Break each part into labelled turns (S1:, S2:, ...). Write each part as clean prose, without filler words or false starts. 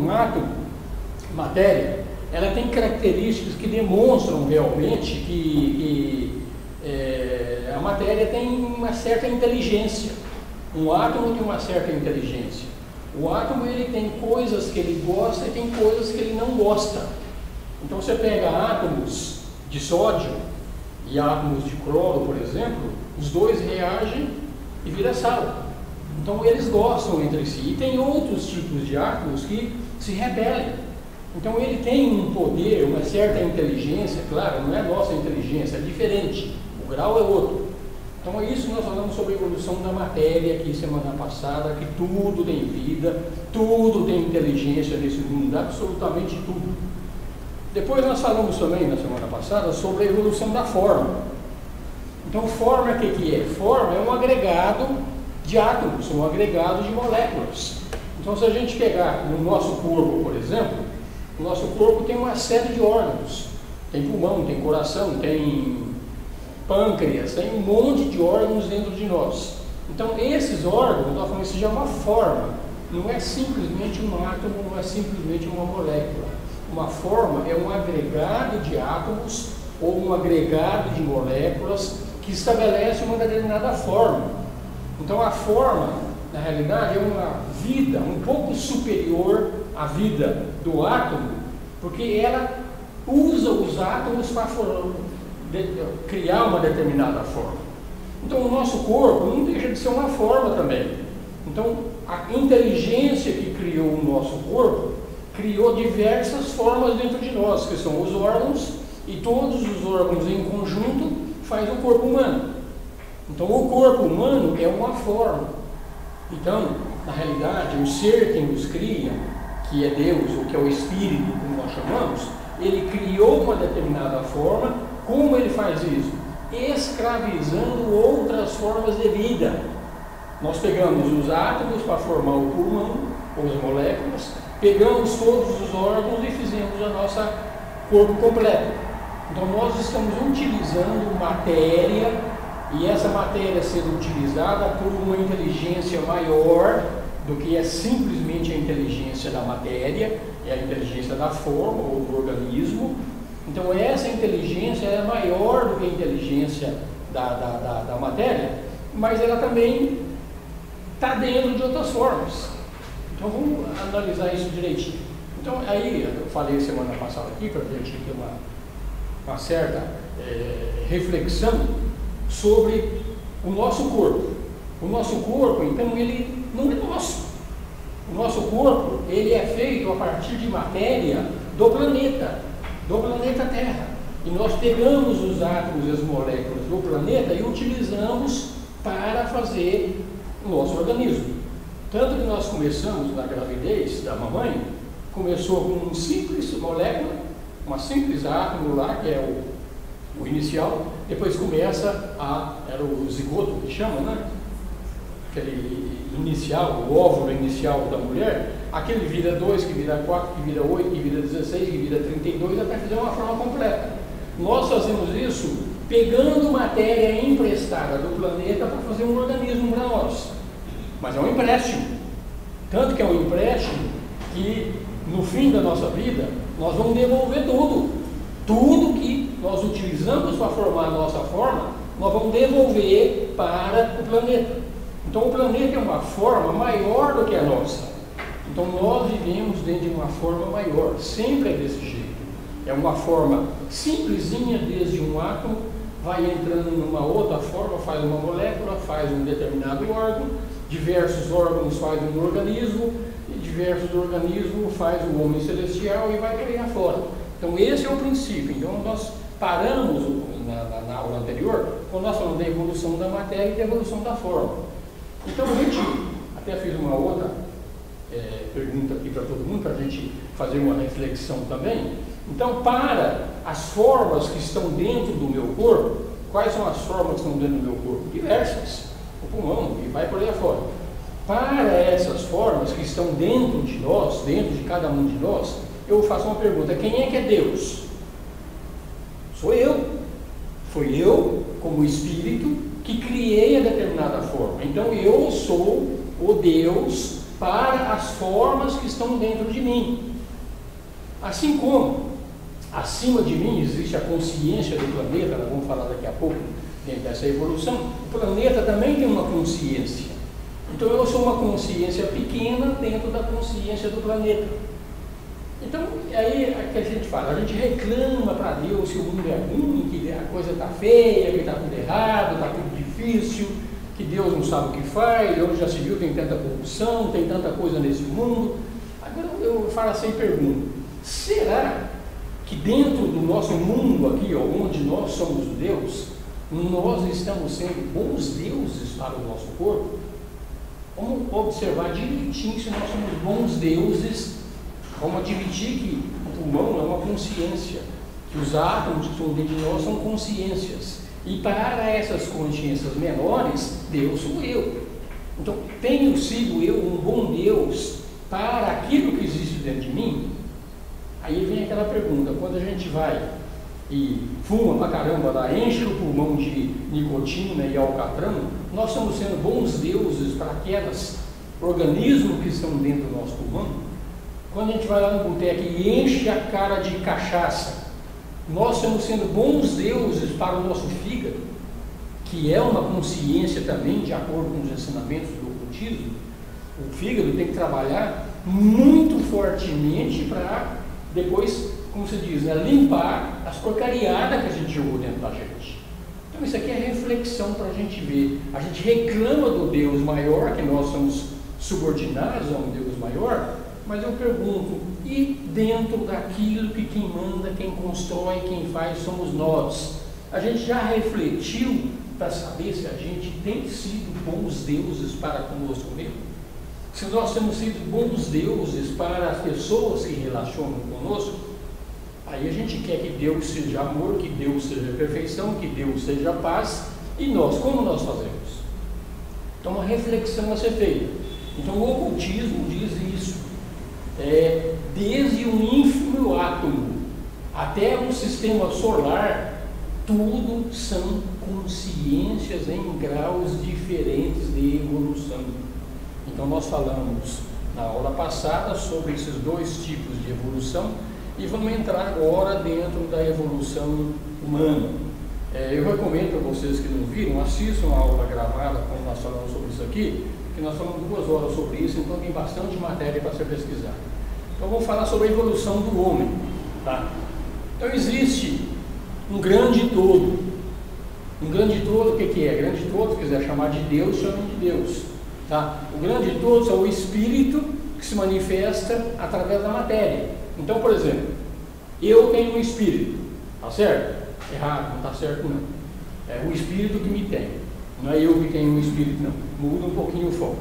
S1: um átomo, matéria, ela tem características que demonstram realmente que a matéria tem uma certa inteligência. Um átomo tem uma certa inteligência. O átomo, ele tem coisas que ele gosta e tem coisas que ele não gosta. Então você pega átomos de sódio e átomos de cloro, por exemplo, os dois reagem e vira sal. Então eles gostam entre si. E tem outros tipos de átomos que se rebelem. Então ele tem um poder, uma certa inteligência, claro, não é nossa inteligência, é diferente, o grau é outro. Então é isso que nós falamos sobre a evolução da matéria aqui semana passada, que tudo tem vida, tudo tem inteligência nesse mundo, absolutamente tudo. Depois nós falamos também na semana passada sobre a evolução da forma. Então forma o que é? Forma é um agregado de átomos, um agregado de moléculas. Então se a gente pegar no nosso corpo, por exemplo, o nosso corpo tem uma série de órgãos. Tem pulmão, tem coração, tem pâncreas, tem um monte de órgãos dentro de nós. Então esses órgãos, nós falamos, isso já é uma forma, não é simplesmente um átomo, não é simplesmente uma molécula. Uma forma é um agregado de átomos ou um agregado de moléculas que estabelece uma determinada forma. Então a forma, na realidade, é uma vida um pouco superior à vida do átomo, porque ela usa os átomos para criar uma determinada forma. Então o nosso corpo não deixa de ser uma forma também. Então a inteligência que criou o nosso corpo criou diversas formas dentro de nós, que são os órgãos, e todos os órgãos em conjunto faz o corpo humano. Então o corpo humano é uma forma. Então, na realidade, o ser que nos cria, que é Deus, ou que é o Espírito, como nós chamamos, ele criou uma determinada forma. Como ele faz isso? Escravizando outras formas de vida. Nós pegamos os átomos para formar o pulmão, ou as moléculas, pegamos todos os órgãos e fizemos a nossa corpo completo. Então nós estamos utilizando matéria, e essa matéria sendo utilizada por uma inteligência maior do que é simplesmente a inteligência da matéria, é a inteligência da forma ou do organismo. Então essa inteligência é maior do que a inteligência da matéria, mas ela também está dentro de outras formas. Então vamos analisar isso direitinho. Então aí eu falei semana passada aqui, para a gente ter uma certa reflexão sobre o nosso corpo. O nosso corpo, então, ele não é nosso. O nosso corpo, ele é feito a partir de matéria do planeta Terra. E nós pegamos os átomos e as moléculas do planeta e utilizamos para fazer o nosso organismo. Tanto que nós começamos na gravidez da mamãe, começou com uma simples molécula, uma simples átomo lá, que é o inicial, depois começa era o zigoto que chama, né? Aquele inicial, o óvulo inicial da mulher, aquele vira 2, que vira 4, que vira 8, que vira 16, que vira 32, até fazer uma forma completa. Nós fazemos isso pegando matéria emprestada do planeta para fazer um organismo para nós. Mas é um empréstimo. Tanto que é um empréstimo que no fim da nossa vida nós vamos devolver tudo. Tudo que nós utilizamos para formar a nossa forma, nós vamos devolver para o planeta. Então o planeta é uma forma maior do que a nossa. Então nós vivemos dentro de uma forma maior, sempre é desse jeito. É uma forma simplesinha, desde um átomo, vai entrando numa outra forma, faz uma molécula, faz um determinado órgão, diversos órgãos faz um organismo, e diversos organismos faz o homem celestial e vai por aí afora. Então esse é o princípio. Então nós paramos na aula anterior, quando nós falamos da evolução da matéria e da evolução da forma. Então a gente até fiz uma outra pergunta aqui para todo mundo, para a gente fazer uma reflexão também. Então, para as formas que estão dentro do meu corpo, quais são as formas que estão dentro do meu corpo? Diversas. O pulmão, e vai por aí afora. Para essas formas que estão dentro de nós, dentro de cada um de nós, eu faço uma pergunta: quem é que é Deus? Sou eu. Foi eu, como espírito, que criei a determinada forma. Então eu sou o Deus para as formas que estão dentro de mim. Assim como acima de mim existe a consciência do planeta, nós vamos falar daqui a pouco dentro dessa evolução, o planeta também tem uma consciência. Então eu sou uma consciência pequena dentro da consciência do planeta. Então aí é que a gente fala, a gente reclama para Deus que o mundo é ruim, que a coisa está feia, que está tudo errado, está tudo difícil, que Deus não sabe o que faz, onde já se viu tem tanta corrupção, tem tanta coisa nesse mundo. Agora eu falo assim e pergunto, será que dentro do nosso mundo aqui, onde nós somos Deus, nós estamos sendo bons deuses para o nosso corpo? Vamos observar direitinho se nós somos bons deuses. Vamos admitir que o pulmão é uma consciência, que os átomos que estão dentro de nós são consciências. E para essas consciências menores, Deus sou eu. Então, tenho sido eu um bom Deus para aquilo que existe dentro de mim? Aí vem aquela pergunta, quando a gente vai e fuma pra caramba lá, enche o pulmão de nicotina e alcatrão, nós estamos sendo bons deuses para aqueles organismos que estão dentro do nosso pulmão? Quando a gente vai lá no boteco e enche a cara de cachaça, nós estamos sendo bons deuses para o nosso fígado, que é uma consciência também, de acordo com os ensinamentos do ocultismo. O fígado tem que trabalhar muito fortemente para depois, como se diz, né, limpar as porcariadas que a gente jogou dentro da gente. Então isso aqui é reflexão para a gente ver. A gente reclama do Deus maior, que nós somos subordinados a um Deus maior, mas eu pergunto, e dentro daquilo que quem manda, quem constrói, quem faz somos nós? A gente já refletiu para saber se a gente tem sido bons deuses para conosco mesmo? Se nós temos sido bons deuses para as pessoas que relacionam conosco, aí a gente quer que Deus seja amor, que Deus seja perfeição, que Deus seja paz, e nós, como nós fazemos? Então uma reflexão a ser feita. Então o ocultismo diz isso, desde um ínfimo átomo até um sistema solar, tudo são consciências em graus diferentes de evolução. Então nós falamos na aula passada sobre esses dois tipos de evolução e vamos entrar agora dentro da evolução humana. Eu recomendo a vocês que não viram, assistam a aula gravada quando nós falamos sobre isso aqui, que nós falamos 2 horas sobre isso, então tem bastante matéria para ser pesquisada. Então vamos falar sobre a evolução do homem. Tá? Então existe um grande todo. Um grande todo, o que é? Grande todo, se quiser chamar de Deus, chame de Deus. Tá? O grande todo é o espírito que se manifesta através da matéria. Então, por exemplo, eu tenho um espírito, tá certo? Errado, não está certo não. É o espírito que me tem, não é eu que tenho um espírito não. Muda um pouquinho o foco.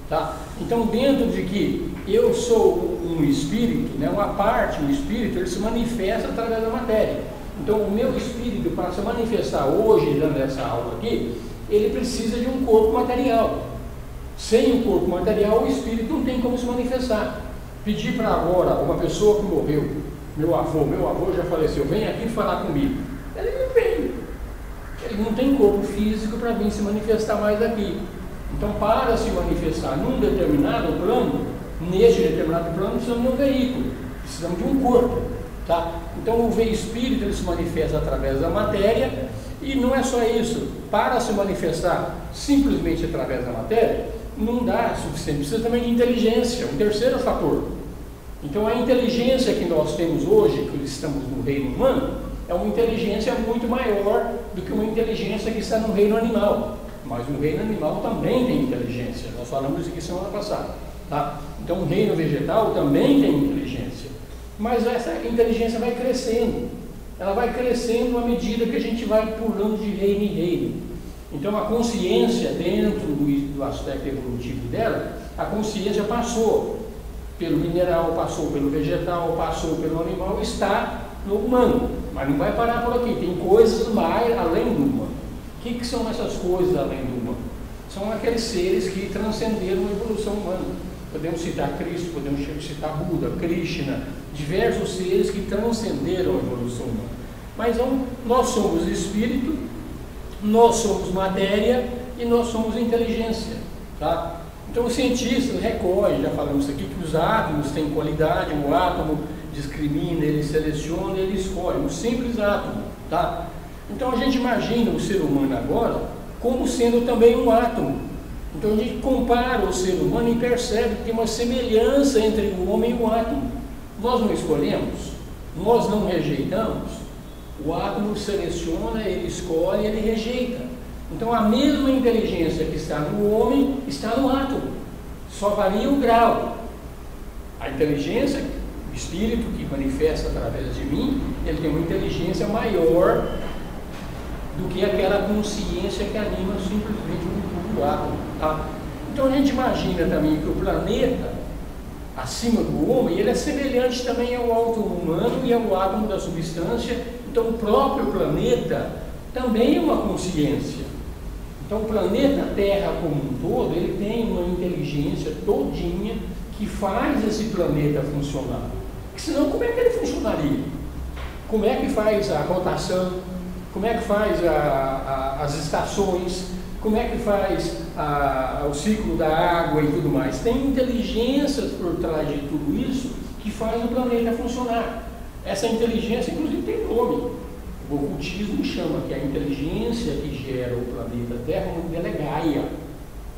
S1: Tá? Então, dentro de que eu sou um espírito, né, uma parte, um espírito, ele se manifesta através da matéria. Então, o meu espírito, para se manifestar hoje, dando essa aula aqui, ele precisa de um corpo material. Sem um corpo material, o espírito não tem como se manifestar. Pedir para agora uma pessoa que morreu, meu avô já faleceu, vem aqui falar comigo. Ele não vem. Ele não tem corpo físico para vir se manifestar mais aqui. Então, para se manifestar num determinado plano, neste determinado plano, precisamos de um veículo, precisamos de um corpo. Tá? Então, o espírito ele se manifesta através da matéria, e não é só isso. Para se manifestar simplesmente através da matéria, não dá suficiente, precisa também de inteligência, um terceiro fator. Então, a inteligência que nós temos hoje, que estamos no reino humano, é uma inteligência muito maior do que uma inteligência que está no reino animal. Mas no reino animal também tem inteligência, nós falamos isso aqui semana passada. Tá? Então, o reino vegetal também tem inteligência. Mas essa inteligência vai crescendo. Ela vai crescendo à medida que a gente vai pulando de reino em reino. Então, a consciência, dentro do aspecto evolutivo dela, a consciência passou pelo mineral, passou pelo vegetal, passou pelo animal, está no humano. Mas não vai parar por aqui, tem coisas mais além do humano. O que são essas coisas além do humano? São aqueles seres que transcenderam a evolução humana. Podemos citar Cristo, podemos citar Buda, Krishna, diversos seres que transcenderam a evolução humana. Mas nós somos espírito, nós somos matéria e nós somos inteligência. Tá? Então os cientistas recolhem, já falamos aqui, que os átomos têm qualidade, o átomo discrimina, ele seleciona, ele escolhe, um simples átomo, tá? Então a gente imagina o ser humano agora como sendo também um átomo. Então a gente compara o ser humano e percebe que tem uma semelhança entre o homem e o átomo. Nós não escolhemos, nós não rejeitamos, o átomo seleciona, ele escolhe, ele rejeita. Então a mesma inteligência que está no homem está no átomo, só varia o grau. A inteligência, o espírito que manifesta através de mim, ele tem uma inteligência maior do que aquela consciência que anima simplesmente o átomo, tá? Então a gente imagina também que o planeta acima do homem, ele é semelhante também ao átomo humano e ao átomo da substância. Então o próprio planeta também é uma consciência. Então o planeta Terra como um todo, ele tem uma inteligência todinha que faz esse planeta funcionar. Porque senão como é que ele funcionaria? Como é que faz a rotação? Como é que faz as estações? Como é que faz o ciclo da água e tudo mais? Tem inteligências por trás de tudo isso que faz o planeta funcionar. Essa inteligência, inclusive, tem nome. O ocultismo chama que a inteligência que gera o planeta Terra, o nome dela é Gaia.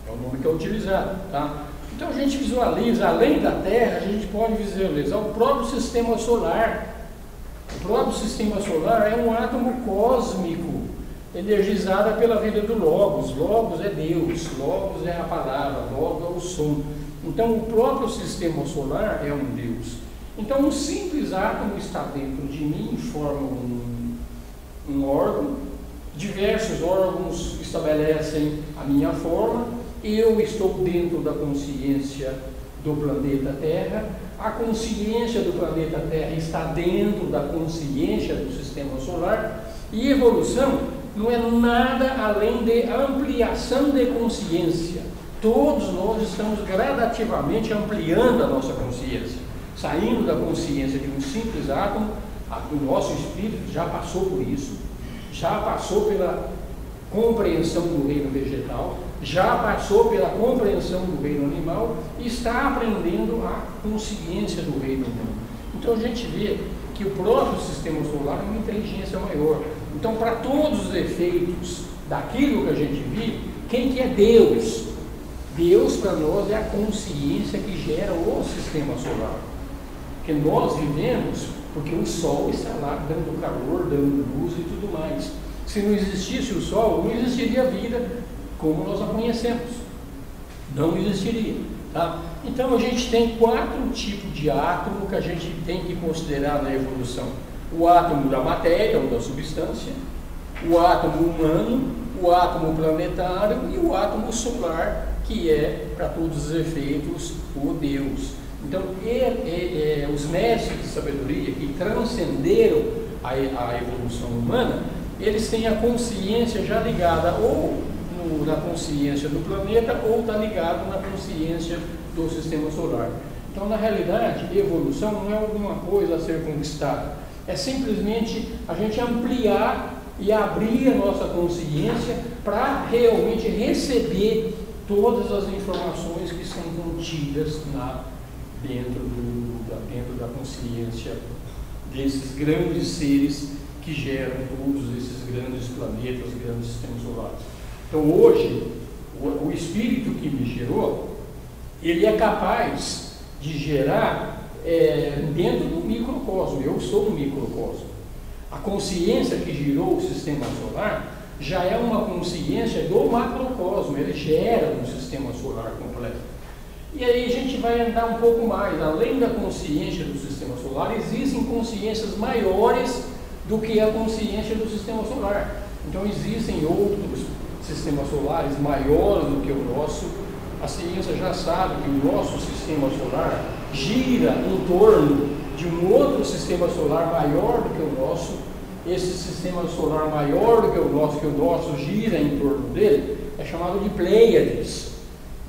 S1: É o nome que é utilizado, tá? Então a gente visualiza, além da Terra, a gente pode visualizar o próprio sistema solar. O próprio sistema solar é um átomo cósmico, energizado pela vida do Logos. Logos é Deus, Logos é a palavra, Logos é o som. Então o próprio sistema solar é um Deus. Então um simples átomo está dentro de mim, forma um órgão, diversos órgãos estabelecem a minha forma, eu estou dentro da consciência do planeta Terra, a consciência do planeta Terra está dentro da consciência do sistema solar, e evolução não é nada além de ampliação de consciência. Todos nós estamos gradativamente ampliando a nossa consciência, saindo da consciência de um simples átomo. O nosso espírito já passou por isso, já passou pela compreensão do reino vegetal, já passou pela compreensão do reino animal e está aprendendo a consciência do reino humano. Então a gente vê que o próprio sistema solar é uma inteligência maior. Então, para todos os efeitos daquilo que a gente vive, quem que é Deus? Deus para nós é a consciência que gera o sistema solar. Porque nós vivemos porque o Sol está lá dando calor, dando luz e tudo mais. Se não existisse o Sol, não existiria a vida como nós a conhecemos. Não existiria, tá? Então a gente tem 4 tipos de átomo que a gente tem que considerar na evolução. O átomo da matéria ou da substância, o átomo humano, o átomo planetário e o átomo solar, que é, para todos os efeitos, o Deus. Então, os mestres de sabedoria que transcenderam a evolução humana, eles têm a consciência já ligada ou na consciência do planeta ou está ligado na consciência do sistema solar. Então, na realidade, evolução não é alguma coisa a ser conquistada, é simplesmente a gente ampliar e abrir a nossa consciência para realmente receber todas as informações que são contidas dentro da consciência desses grandes seres que geram todos esses grandes planetas, grandes sistemas solares. Então hoje, o espírito que me gerou, ele é capaz de gerar dentro do microcosmo. Eu sou um microcosmo. A consciência que gerou o sistema solar já é uma consciência do macrocosmo, ele gera um sistema solar completo. E aí a gente vai andar um pouco mais, além da consciência do sistema solar, existem consciências maiores do que a consciência do sistema solar. Então existem outros sistemas solares maiores do que o nosso. A ciência já sabe que o nosso sistema solar gira em torno de um outro sistema solar maior do que o nosso. Esse sistema solar maior do que o nosso gira em torno dele, é chamado de Pleiades.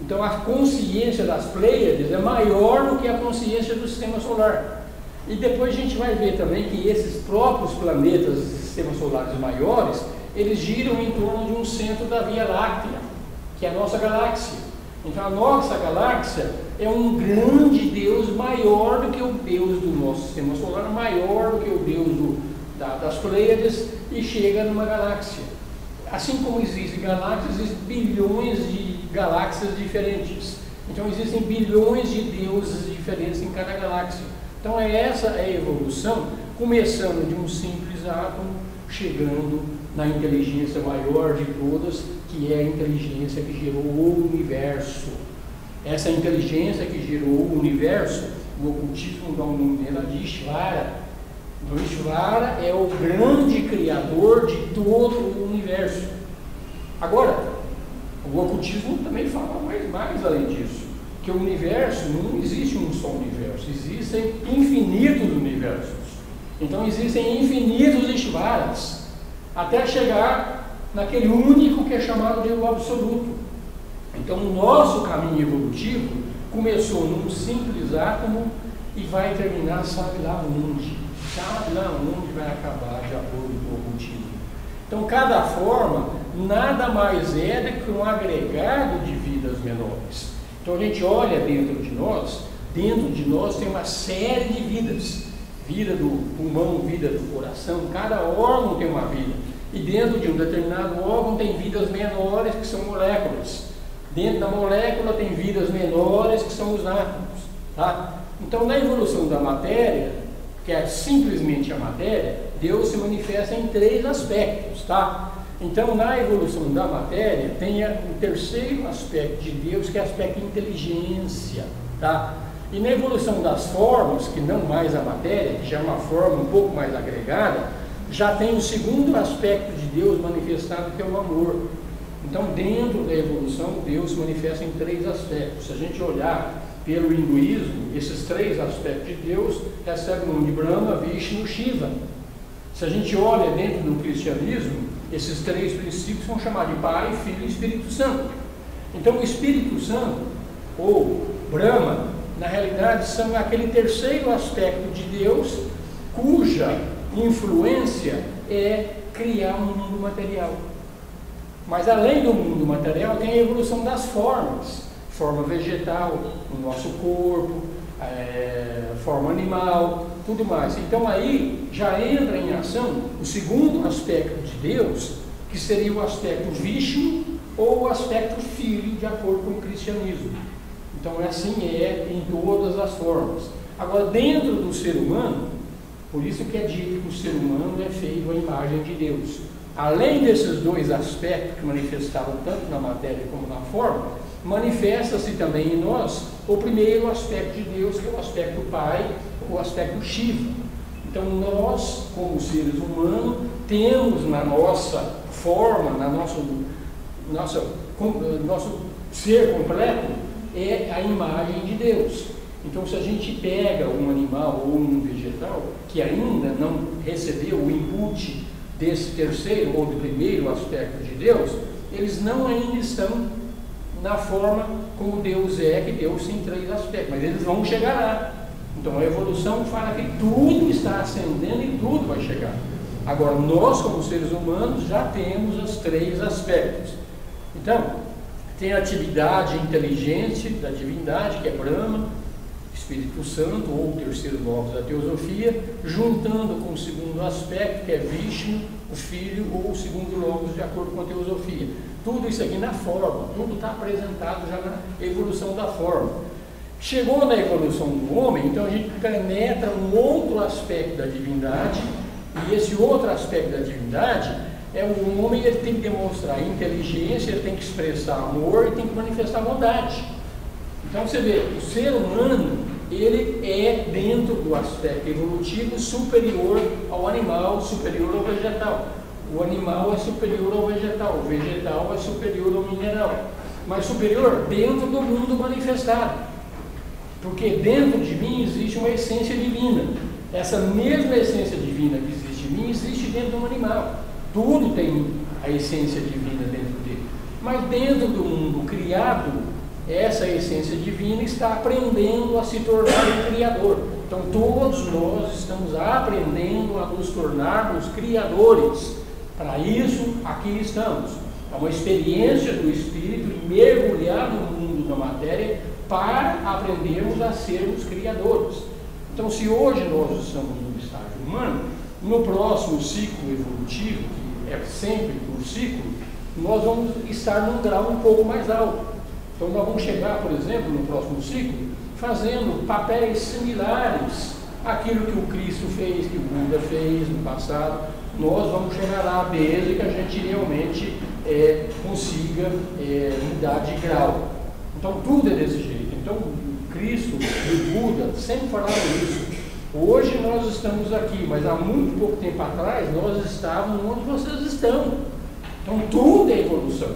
S1: Então a consciência das Pleiades é maior do que a consciência do sistema solar. E depois a gente vai ver também que esses próprios planetas, sistemas solares maiores, eles giram em torno de um centro da Via Láctea, que é a nossa galáxia. Então a nossa galáxia é um grande Deus maior do que o Deus do nosso sistema solar, maior do que o Deus das Pleiades, e chega numa galáxia. Assim como existem galáxias, existem bilhões de galáxias diferentes. Então existem bilhões de deuses diferentes em cada galáxia. Então essa é a evolução, começando de um simples átomo, chegando na inteligência maior de todas, que é a inteligência que gerou o universo. Essa inteligência que gerou o universo, o ocultismo dá o nome dela de Ishvara. Então Ishvara é o grande criador de todo o universo. Agora, o ocultismo também fala mais além disso, que o universo, não existe um só universo, existem infinitos universos. Então existem infinitos Ishvaras, até chegar naquele único que é chamado de o absoluto. Então o nosso caminho evolutivo começou num simples átomo e vai terminar, sabe lá onde vai acabar de acordo com o ocultismo. Então cada forma nada mais é do que um agregado de vidas menores. Então a gente olha dentro de nós tem uma série de vidas. Vida do pulmão, vida do coração, cada órgão tem uma vida. E dentro de um determinado órgão tem vidas menores, que são moléculas. Dentro da molécula tem vidas menores, que são os átomos. Tá? Então na evolução da matéria, que é simplesmente a matéria, Deus se manifesta em 3 aspectos. Tá? Então na evolução da matéria tem o terceiro aspecto de Deus, que é o aspecto de inteligência. Tá? E na evolução das formas, que não mais a matéria, que já é uma forma um pouco mais agregada, já tem o segundo aspecto de Deus manifestado, que é o amor. Então dentro da evolução, Deus se manifesta em 3 aspectos. Se a gente olhar pelo hinduísmo, esses 3 aspectos de Deus recebem o nome de Brahma, Vishnu, Shiva. Se a gente olha dentro do cristianismo, esses 3 princípios são chamados de Pai, Filho e Espírito Santo. Então o Espírito Santo, ou Brahma, na realidade são aquele terceiro aspecto de Deus, cuja influência é criar um mundo material. Mas além do mundo material tem a evolução das formas, forma vegetal, o nosso corpo, forma animal, tudo mais. Então aí já entra em ação o segundo aspecto de Deus, que seria o aspecto Vishnu ou o aspecto Filho, de acordo com o cristianismo. Então assim é em todas as formas. Agora dentro do ser humano, por isso que é dito que o ser humano é feito à imagem de Deus. Além desses 2 aspectos que manifestavam tanto na matéria como na forma, manifesta-se também em nós o primeiro aspecto de Deus, que é o aspecto Pai, o aspecto Shiva. Então nós, como seres humanos, temos na nossa forma, nosso ser completo, é a imagem de Deus. Então se a gente pega um animal ou um vegetal que ainda não recebeu o input desse terceiro ou do primeiro aspecto de Deus, eles não ainda estão na forma como Deus é, que Deus tem 3 aspectos, mas eles vão chegar lá. Então a evolução fala que tudo está ascendendo e tudo vai chegar. Agora nós, como seres humanos, já temos os 3 aspectos. Então tem a atividade e inteligência da divindade, que é Brahma, Espírito Santo, ou o terceiro logos da teosofia, juntando com o segundo aspecto, que é Vishnu, o Filho, ou o segundo logos, de acordo com a teosofia. Tudo isso aqui na forma, tudo está apresentado já na evolução da forma. Chegou na evolução do homem, então a gente penetra um outro aspecto da divindade, e esse outro aspecto da divindade o homem, ele tem que demonstrar inteligência, ele tem que expressar amor, ele tem que manifestar bondade. Então você vê, o ser humano, ele é, dentro do aspecto evolutivo, superior ao animal, superior ao vegetal. O animal é superior ao vegetal, o vegetal é superior ao mineral, mas superior dentro do mundo manifestado, porque dentro de mim existe uma essência divina. Essa mesma essência divina que existe em mim, existe dentro do animal. Tudo tem a essência divina dentro dele, mas dentro do mundo criado, essa essência divina está aprendendo a se tornar um criador. Então todos nós estamos aprendendo a nos tornarmos criadores. Para isso, aqui estamos. É uma experiência do espírito em mergulhar no mundo da matéria para aprendermos a sermos criadores. Então, se hoje nós estamos no estágio humano, no próximo ciclo evolutivo, que é sempre por ciclo, nós vamos estar num grau um pouco mais alto. Então, nós vamos chegar, por exemplo, no próximo ciclo, fazendo papéis similares àquilo que o Cristo fez, que o Buda fez no passado. Nós vamos chegar lá desde que a gente realmente consiga mudar de grau. Então, tudo é desse jeito. Então, o Cristo e o Buda sempre falaram isso. Hoje nós estamos aqui, mas há muito pouco tempo atrás nós estávamos onde vocês estão. Então, tudo é evolução.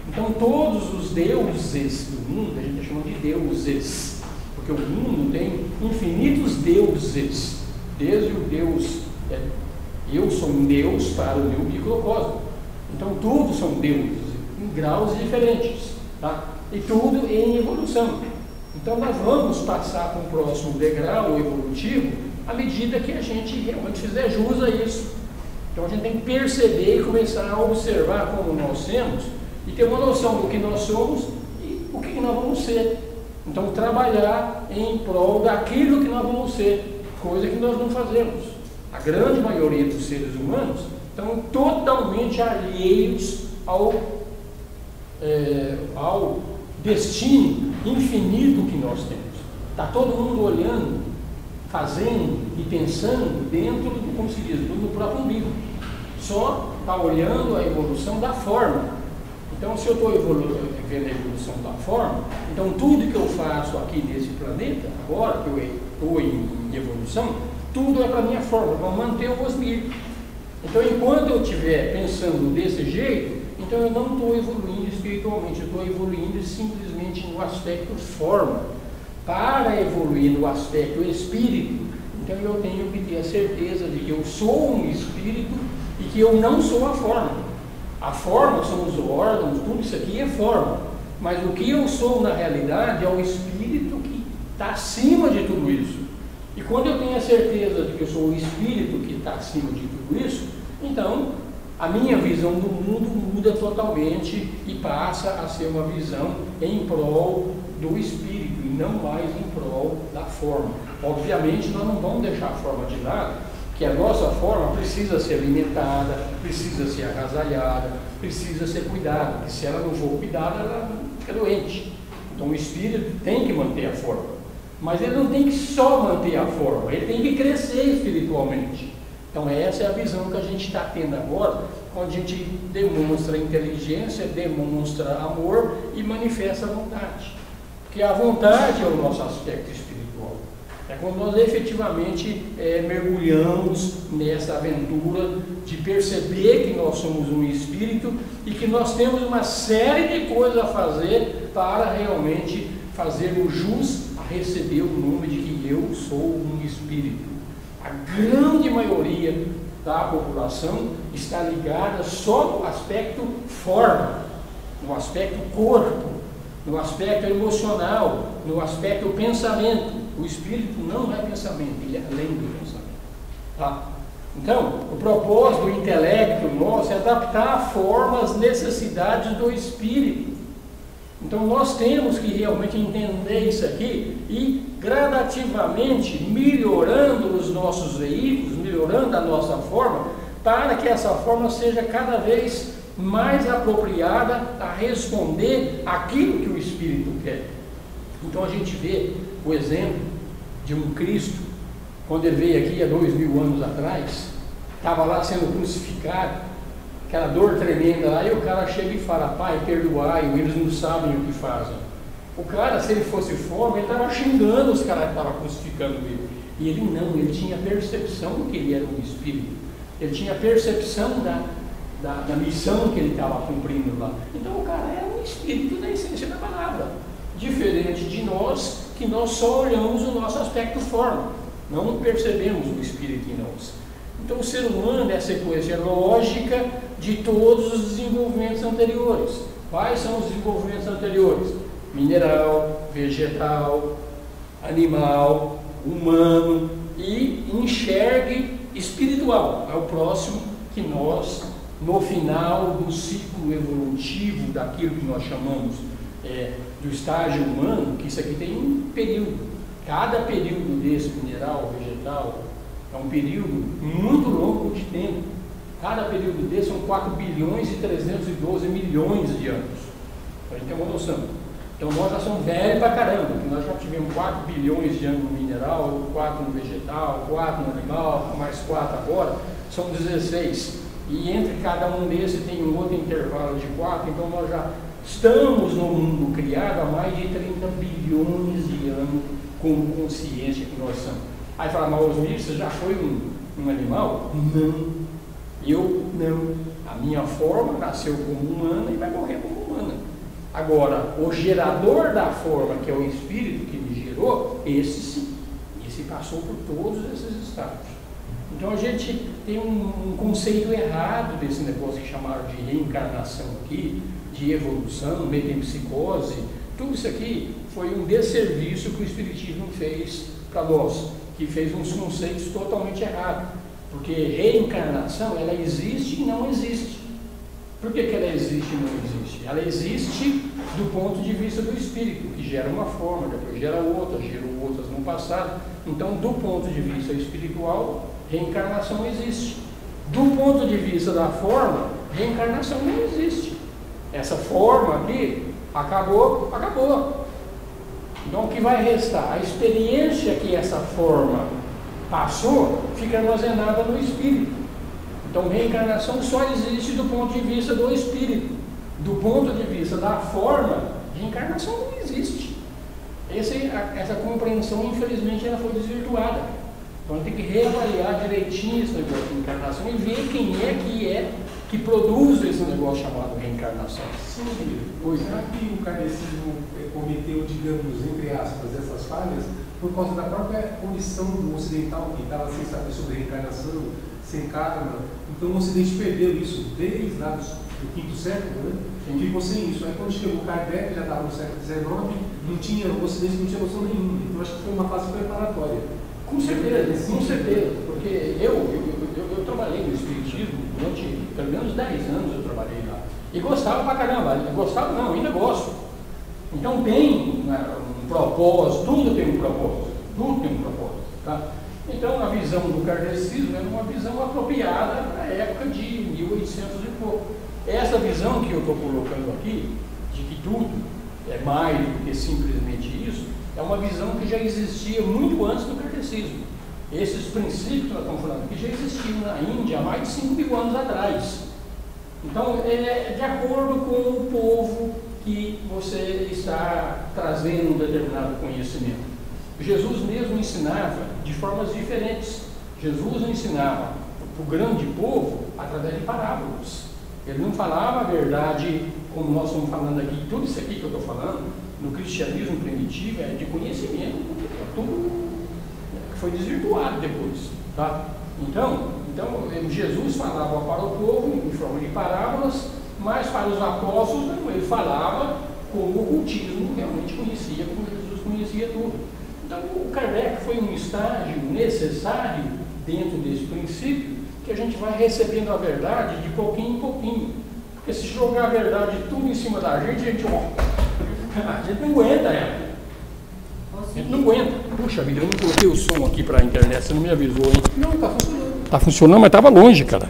S1: Então, todos os deuses do mundo, a gente chama de deuses, porque o mundo tem infinitos deuses, desde o Deus, eu sou um Deus para o meu microcosmo. Então, tudo são deuses, em graus diferentes, tá? E tudo em evolução. Então, nós vamos passar para um próximo degrau evolutivo à medida que a gente realmente fizer jus a isso. Então, a gente tem que perceber e começar a observar como nós temos e ter uma noção do que nós somos e o que nós vamos ser. Então, trabalhar em prol daquilo que nós vamos ser, coisa que nós não fazemos. A grande maioria dos seres humanos estão totalmente alheios ao destino infinito que nós temos. Está todo mundo olhando, fazendo e pensando dentro do, como se diz, do próprio umbigo. Só está olhando a evolução da forma. Então, se eu estou vendo a evolução da forma, então tudo que eu faço aqui nesse planeta, agora que eu estou em evolução, tudo é para a minha forma, para manter o espírito. Então, enquanto eu estiver pensando desse jeito, então eu não estou evoluindo espiritualmente, eu estou evoluindo simplesmente no aspecto forma. Para evoluir no aspecto espírito, então eu tenho que ter a certeza de que eu sou um espírito e que eu não sou a forma. A forma são os órgãos, tudo isso aqui é forma. Mas o que eu sou na realidade é o espírito que está acima de tudo isso. E quando eu tenho a certeza de que eu sou o espírito que está acima de tudo isso, então a minha visão do mundo muda totalmente e passa a ser uma visão em prol do espírito e não mais em prol da forma. Obviamente nós não vamos deixar a forma de lado, que a nossa forma precisa ser alimentada, precisa ser agasalhada, precisa ser cuidada, porque se ela não for cuidada, ela fica doente. Então o espírito tem que manter a forma, mas ele não tem que só manter a forma, ele tem que crescer espiritualmente. Então essa é a visão que a gente está tendo agora, quando a gente demonstra inteligência, demonstra amor e manifesta a vontade. Porque a vontade é o nosso aspecto espiritual. É quando nós efetivamente mergulhamos nessa aventura de perceber que nós somos um espírito e que nós temos uma série de coisas a fazer para realmente fazermos jus a receber o nome de que eu sou um espírito. A grande maioria da população está ligada só no aspecto forma, no aspecto corpo, no aspecto emocional, no aspecto pensamento. O espírito não é pensamento, ele é além do pensamento. Tá? Então, o propósito do intelecto nosso é adaptar a forma às necessidades do espírito. Então, nós temos que realmente entender isso aqui e gradativamente melhorando os nossos veículos, melhorando a nossa forma, para que essa forma seja cada vez mais apropriada a responder aquilo que o Espírito quer. Então a gente vê o exemplo de um Cristo, quando ele veio aqui há 2000 anos atrás, estava lá sendo crucificado, aquela dor tremenda lá, e o cara chega e fala: Pai, perdoai, eles não sabem o que fazem. O cara, se ele fosse fome, ele estava xingando os caras que estavam crucificando ele. E ele não, ele tinha percepção de que ele era um espírito. Ele tinha percepção da missão que ele estava cumprindo lá. Então o cara era um espírito da essência da palavra. Diferente de nós, que nós só olhamos o nosso aspecto forma. Não percebemos o espírito em nós. Então o ser humano é a sequência lógica de todos os desenvolvimentos anteriores. Quais são os desenvolvimentos anteriores? Mineral, vegetal, animal, humano e enxergue espiritual. É o próximo que nós no final do ciclo evolutivo daquilo que nós chamamos do estágio humano, que isso aqui tem um período. Cada período desse mineral, vegetal, é um período muito longo de tempo. Cada período desse são 4 bilhões e 312 milhões de anos. Para a gente ter uma noção. Então nós já somos velhos pra caramba, porque nós já tivemos 4 bilhões de anos no mineral, 4 no vegetal, 4 no animal, mais 4 agora, são 16. E entre cada um desses tem um outro intervalo de 4, então nós já estamos no mundo criado há mais de 30 bilhões de anos com consciência que nós somos. Aí fala, mas Osmir, você já foi um animal? Não. Eu não. A minha forma nasceu como humana e vai morrer como humana. Agora, o gerador da forma, que é o Espírito que me gerou, esse sim. Esse passou por todos esses estágios. Então a gente tem um conceito errado desse negócio que chamaram de reencarnação aqui, de evolução, metempsicose. Tudo isso aqui foi um desserviço que o Espiritismo fez para nós, que fez uns conceitos totalmente errados. Porque reencarnação, ela existe e não existe. Por que ela existe e não existe? Ela existe do ponto de vista do espírito, que gera uma forma, depois gera outra, gerou outras no passado. Então, do ponto de vista espiritual, reencarnação existe. Do ponto de vista da forma, reencarnação não existe. Essa forma aqui acabou. Então, o que vai restar? A experiência que essa forma passou fica armazenada no espírito. Então, reencarnação só existe do ponto de vista do espírito. Do ponto de vista da forma, reencarnação não existe. Essa compreensão, infelizmente, ela foi desvirtuada. Então, tem que reavaliar direitinho esse negócio de reencarnação e ver quem é que produz esse negócio chamado reencarnação.
S2: Sim, será que o kardecismo cometeu, digamos, entre aspas, essas falhas por causa da própria omissão do ocidental, que estava sem saber sobre reencarnação, sem karma? Então o Ocidente perdeu isso desde lá do quinto século, né? Ficou sem isso. Aí quando chegou Kardec, já estava no século XIX, o Ocidente não tinha noção nenhuma. Então acho que foi uma fase preparatória.
S1: Com certeza, porque eu trabalhei no Espiritismo durante pelo menos 10 anos eu trabalhei lá. E gostava pra caramba, gostava não, ainda gosto. Então tem um propósito, tudo tem um propósito, tá? Então a visão do kardecismo era uma visão apropriada na época de 1800 e pouco. Essa visão que eu estou colocando aqui, de que tudo é mais do que simplesmente isso, é uma visão que já existia muito antes do kardecismo. Esses princípios que nós estamos falando aqui já existiam na Índia há mais de 5.000 anos atrás. Então, é de acordo com o povo que você está trazendo um determinado conhecimento. Jesus mesmo ensinava de formas diferentes. Jesus ensinava para o grande povo através de parábolas. Ele não falava a verdade como nós estamos falando aqui. Tudo isso aqui que eu estou falando, no cristianismo primitivo, é de conhecimento. É tudo que foi desvirtuado depois. Tá? Então, Jesus falava para o povo em forma de parábolas, mas para os apóstolos não, ele falava como o cultismo realmente conhecia, como Jesus conhecia tudo. Então o Kardec foi um estágio necessário dentro desse princípio, que a gente vai recebendo a verdade de pouquinho em pouquinho. Porque se jogar a verdade tudo em cima da gente, a gente não aguenta ela. A gente não aguenta. Puxa vida, eu não coloquei o som aqui para a internet, você não me avisou, hein?
S2: Não, está funcionando.
S1: Está funcionando, mas estava longe, cara.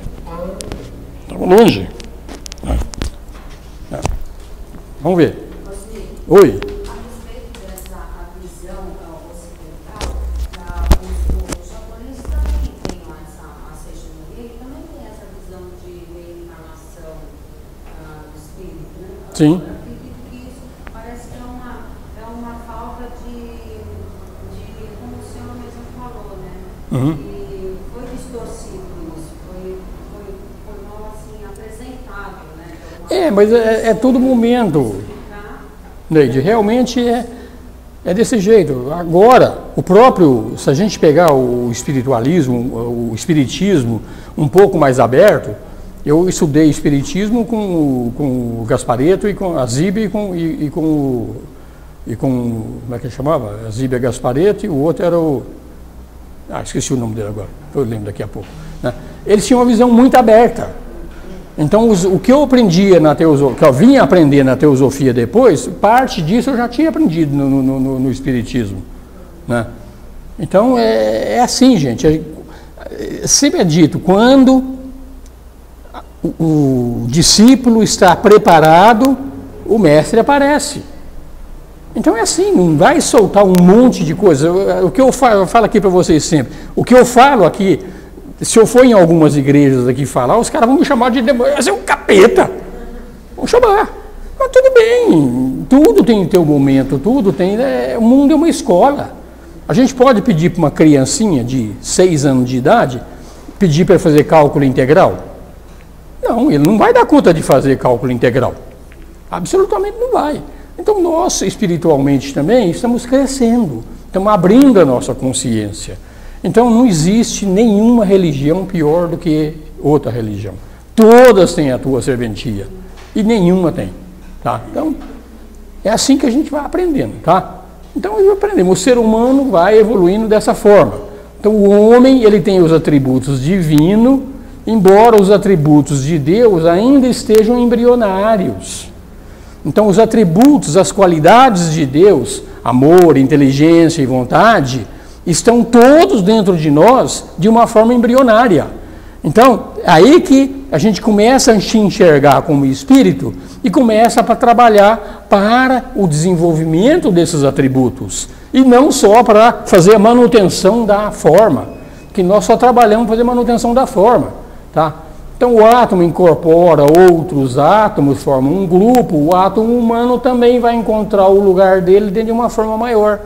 S1: Estava longe. Vamos ver. Oi.
S3: A respeito dessa visão ocidental, os japoneses também têm a Seishonomia, e também tem essa visão de reencarnação do espírito, né?
S1: Sim.
S3: Eu acredito que isso parece que é uma falta de como o senhor mesmo falou, né?
S1: Uhum.
S3: E foi distorcido isso, foi mal assim apresentado, né?
S1: Mas é todo momento. Neide, realmente é desse jeito. Agora, se a gente pegar o espiritualismo, o espiritismo um pouco mais aberto, eu estudei espiritismo com o Gasparetto e com a Zíbia e com como é que ele chamava? A Zíbia Gasparetto, e o outro era esqueci o nome dele agora, eu lembro daqui a pouco. Né? Eles tinham uma visão muito aberta. Então, o que eu aprendia na teosofia, que eu vinha aprender na teosofia depois, parte disso eu já tinha aprendido no Espiritismo, né? Então, é assim, gente. Sempre é dito, quando o discípulo está preparado, o mestre aparece. Então é assim, não vai soltar um monte de coisa. O que eu falo aqui para vocês sempre, o que eu falo aqui, se eu for em algumas igrejas aqui falar, os caras vão me chamar de demônio, vai ser um capeta. Vão chamar. Mas tudo bem, tudo tem teu momento, tudo tem. O mundo é uma escola. A gente pode pedir para uma criancinha de 6 anos de idade, pedir para fazer cálculo integral? Não, ele não vai dar conta de fazer cálculo integral. Absolutamente não vai. Então nós, espiritualmente também, estamos crescendo, estamos abrindo a nossa consciência. Então não existe nenhuma religião pior do que outra religião. Todas têm a tua serventia e nenhuma tem, tá? Então é assim que a gente vai aprendendo, tá? Então nós aprendemos, o ser humano vai evoluindo dessa forma. Então o homem, ele tem os atributos divinos, embora os atributos de Deus ainda estejam embrionários. Então os atributos, as qualidades de Deus, amor, inteligência e vontade, estão todos dentro de nós de uma forma embrionária. Então, aí que a gente começa a se enxergar como espírito e começa a trabalhar para o desenvolvimento desses atributos. E não só para fazer a manutenção da forma, que nós só trabalhamos para fazer manutenção da forma, tá? Então o átomo incorpora outros átomos, forma um grupo, o átomo humano também vai encontrar o lugar dele dentro de uma forma maior.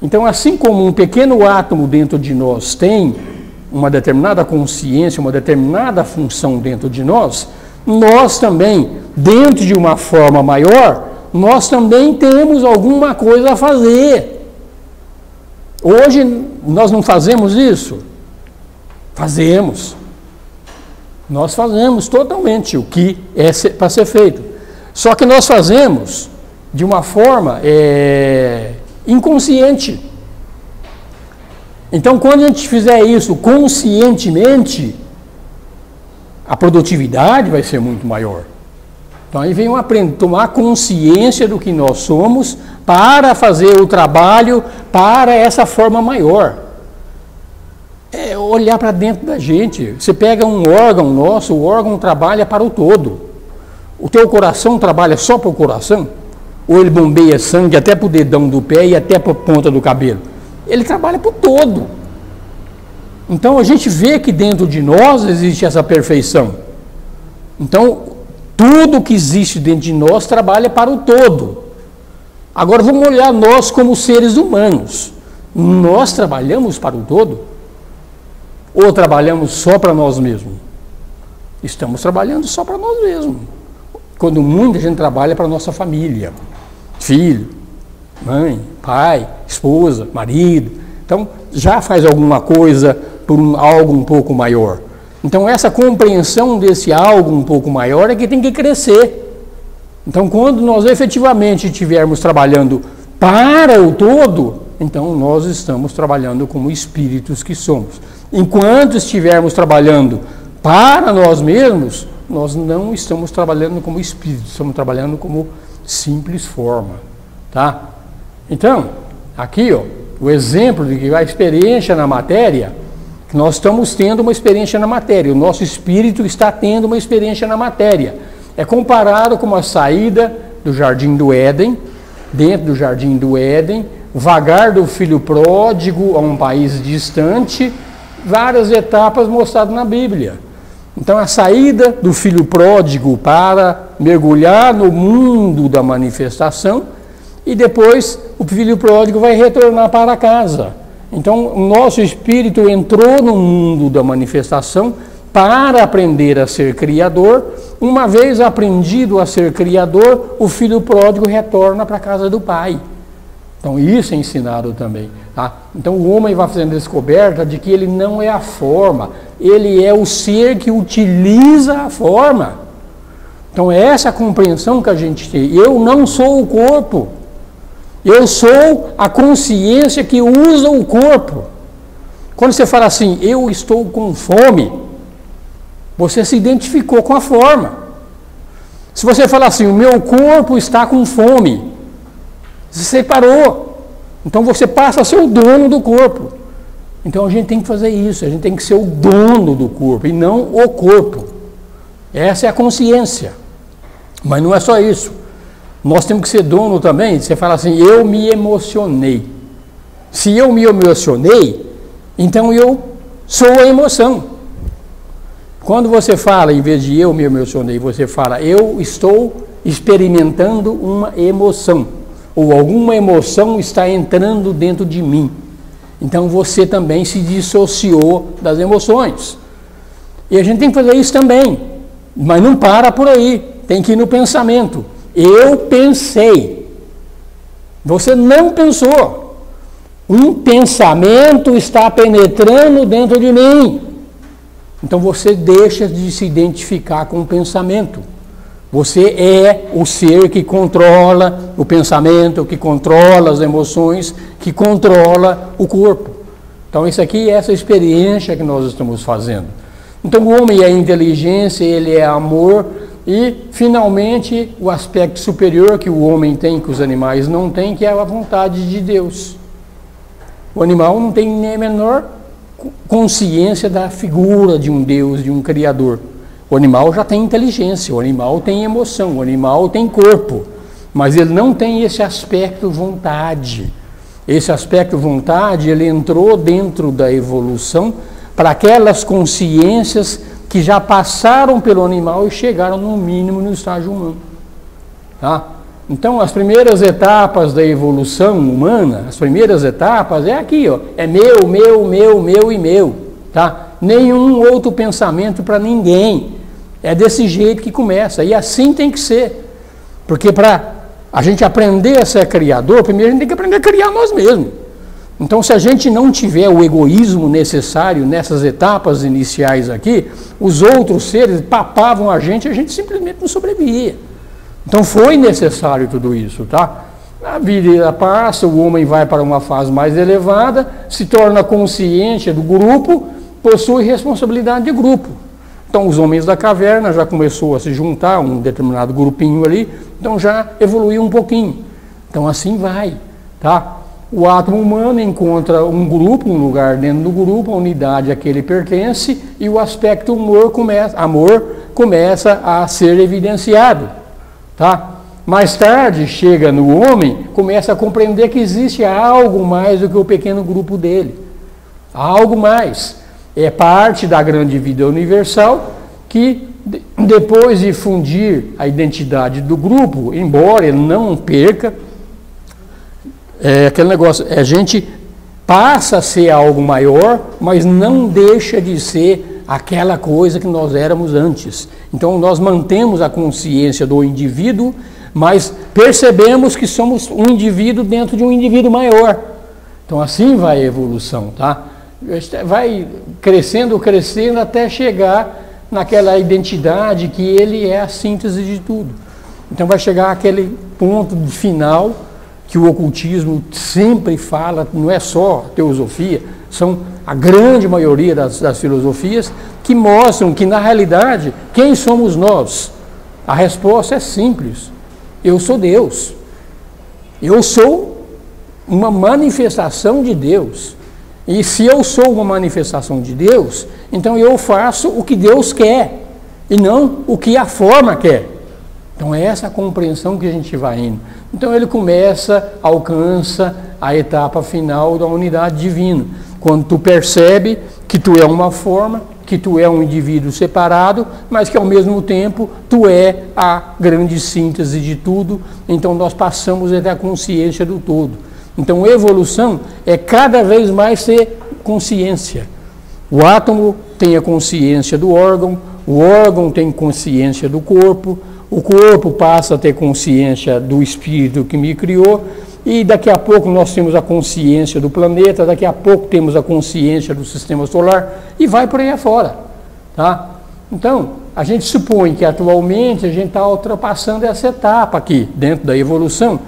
S1: Então, assim como um pequeno átomo dentro de nós tem uma determinada consciência, uma determinada função dentro de nós, nós também, dentro de uma forma maior, nós também temos alguma coisa a fazer. Hoje nós não fazemos isso? Fazemos. Nós fazemos totalmente o que é para ser feito. Só que nós fazemos de uma forma inconsciente. Então, quando a gente fizer isso conscientemente, a produtividade vai ser muito maior. Então, aí vem tomar consciência do que nós somos para fazer o trabalho para essa forma maior. É olhar para dentro da gente. Você pega um órgão nosso, o órgão trabalha para o todo. O teu coração trabalha só para o coração? Ou ele bombeia sangue até para o dedão do pé e até para a ponta do cabelo? Ele trabalha para o todo. Então a gente vê que dentro de nós existe essa perfeição. Então tudo que existe dentro de nós trabalha para o todo. Agora vamos olhar nós como seres humanos. Nós trabalhamos para o todo? Ou trabalhamos só para nós mesmos? Estamos trabalhando só para nós mesmos. Quando muita gente trabalha para a nossa família, filho, mãe, pai, esposa, marido. Então, já faz alguma coisa por algo um pouco maior. Então, essa compreensão desse algo um pouco maior é que tem que crescer. Então, quando nós efetivamente estivermos trabalhando para o todo, então nós estamos trabalhando como espíritos que somos. Enquanto estivermos trabalhando para nós mesmos, nós não estamos trabalhando como espíritos, estamos trabalhando como simples forma, tá? Então, aqui, ó, o exemplo de que a experiência na matéria, que nós estamos tendo uma experiência na matéria, o nosso espírito está tendo uma experiência na matéria. É comparado com a saída do Jardim do Éden, dentro do Jardim do Éden, o vagar do filho pródigo a um país distante, várias etapas mostradas na Bíblia. Então, a saída do filho pródigo para mergulhar no mundo da manifestação e depois o filho pródigo vai retornar para casa. Então, o nosso espírito entrou no mundo da manifestação para aprender a ser criador. Uma vez aprendido a ser criador, o filho pródigo retorna para a casa do pai. Então, isso é ensinado também. Tá? Então, o homem vai fazendo a descoberta de que ele não é a forma, ele é o ser que utiliza a forma. Então, é essa a compreensão que a gente tem. Eu não sou o corpo, eu sou a consciência que usa o corpo. Quando você fala assim, eu estou com fome, Você se identificou com a forma. Se você falar assim, o meu corpo está com fome, você separou. Então você passa a ser o dono do corpo. Então a gente tem que fazer isso, a gente tem que ser o dono do corpo e não o corpo. Essa é a consciência. Mas não é só isso. Nós temos que ser dono também. Você fala assim, eu me emocionei. Se eu me emocionei, então eu sou a emoção. Quando você fala, em vez de eu me emocionei, você fala, eu estou experimentando uma emoção. Ou alguma emoção está entrando dentro de mim. Então você também se dissociou das emoções. E a gente tem que fazer isso também. Mas não para por aí. Tem que ir no pensamento. Eu pensei. Você não pensou. Um pensamento está penetrando dentro de mim. Então você deixa de se identificar com o pensamento. Você é o ser que controla o pensamento, que controla as emoções, que controla o corpo. Então isso aqui é essa experiência que nós estamos fazendo. Então o homem é inteligência, ele é amor e finalmente o aspecto superior que o homem tem, que os animais não têm, que é a vontade de Deus. O animal não tem nem a menor consciência da figura de um Deus, de um Criador. O animal já tem inteligência, o animal tem emoção, o animal tem corpo, mas ele não tem esse aspecto vontade. Esse aspecto vontade, ele entrou dentro da evolução para aquelas consciências que já passaram pelo animal e chegaram no mínimo no estágio humano. Tá? Então, as primeiras etapas da evolução humana, as primeiras etapas é aqui, ó, é meu, meu, meu, meu e meu. Tá? Nenhum outro pensamento para ninguém. É desse jeito que começa. E assim tem que ser. Porque para a gente aprender a ser criador, primeiro a gente tem que aprender a criar nós mesmos. Então, se a gente não tiver o egoísmo necessário nessas etapas iniciais aqui, os outros seres papavam a gente simplesmente não sobrevivia. Então, foi necessário tudo isso, tá? A vida passa, o homem vai para uma fase mais elevada, se torna consciente do grupo, possui responsabilidade de grupo. Então, os homens da caverna já começou a se juntar, um determinado grupinho ali, então já evoluiu um pouquinho. Então, assim vai, tá? O átomo humano encontra um grupo, um lugar dentro do grupo, a unidade a que ele pertence, e o aspecto amor começa a ser evidenciado, tá? Mais tarde, chega no homem, começa a compreender que existe algo mais do que o pequeno grupo dele. Algo mais. É parte da grande vida universal que, depois de fundir a identidade do grupo, embora ele não perca, aquele negócio, a gente passa a ser algo maior, mas não deixa de ser aquela coisa que nós éramos antes. Então nós mantemos a consciência do indivíduo, mas percebemos que somos um indivíduo dentro de um indivíduo maior. Então assim vai a evolução, tá? Vai crescendo, crescendo até chegar naquela identidade que ele é a síntese de tudo. Então vai chegar aquele ponto final que o ocultismo sempre fala, não é só teosofia, são a grande maioria das filosofias que mostram que na realidade, quem somos nós? A resposta é simples, eu sou Deus. Eu sou uma manifestação de Deus. E se eu sou uma manifestação de Deus, então eu faço o que Deus quer, e não o que a forma quer. Então é essa a compreensão que a gente vai indo. Então ele alcança a etapa final da unidade divina. Quando tu percebe que tu é uma forma, que tu é um indivíduo separado, mas que ao mesmo tempo tu é a grande síntese de tudo, então nós passamos a ter a consciência do todo. Então, evolução é cada vez mais ter consciência. O átomo tem a consciência do órgão, o órgão tem consciência do corpo, o corpo passa a ter consciência do espírito que me criou, e daqui a pouco nós temos a consciência do planeta, daqui a pouco temos a consciência do sistema solar, e vai por aí afora. Tá? Então, a gente supõe que atualmente a gente está ultrapassando essa etapa aqui, dentro da evolução,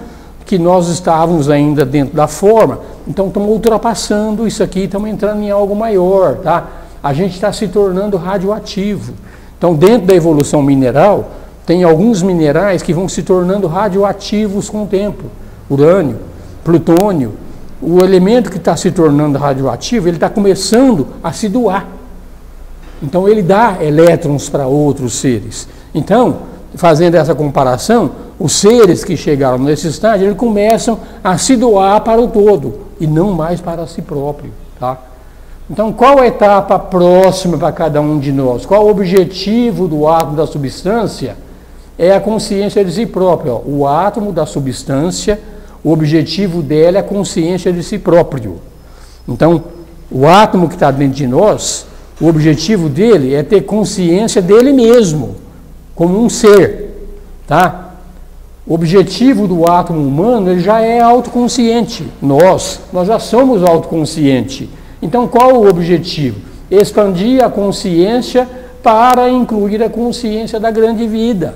S1: que nós estávamos ainda dentro da forma, então estamos ultrapassando isso aqui, estamos entrando em algo maior, tá? A gente está se tornando radioativo. Então, dentro da evolução mineral, tem alguns minerais que vão se tornando radioativos com o tempo. Urânio, plutônio. O elemento que está se tornando radioativo, ele está começando a se doar. Então, ele dá elétrons para outros seres. Então, fazendo essa comparação, os seres que chegaram nesse estágio, eles começam a se doar para o todo e não mais para si próprio. Tá? Então, qual a etapa próxima para cada um de nós? Qual o objetivo do átomo da substância? É a consciência de si próprio. Ó. O átomo da substância, o objetivo dela é a consciência de si próprio. Então, o átomo que está dentro de nós, o objetivo dele é ter consciência dele mesmo, como um ser. Tá? O objetivo do átomo humano, ele já é autoconsciente. Nós já somos autoconscientes. Então, qual o objetivo? Expandir a consciência para incluir a consciência da grande vida.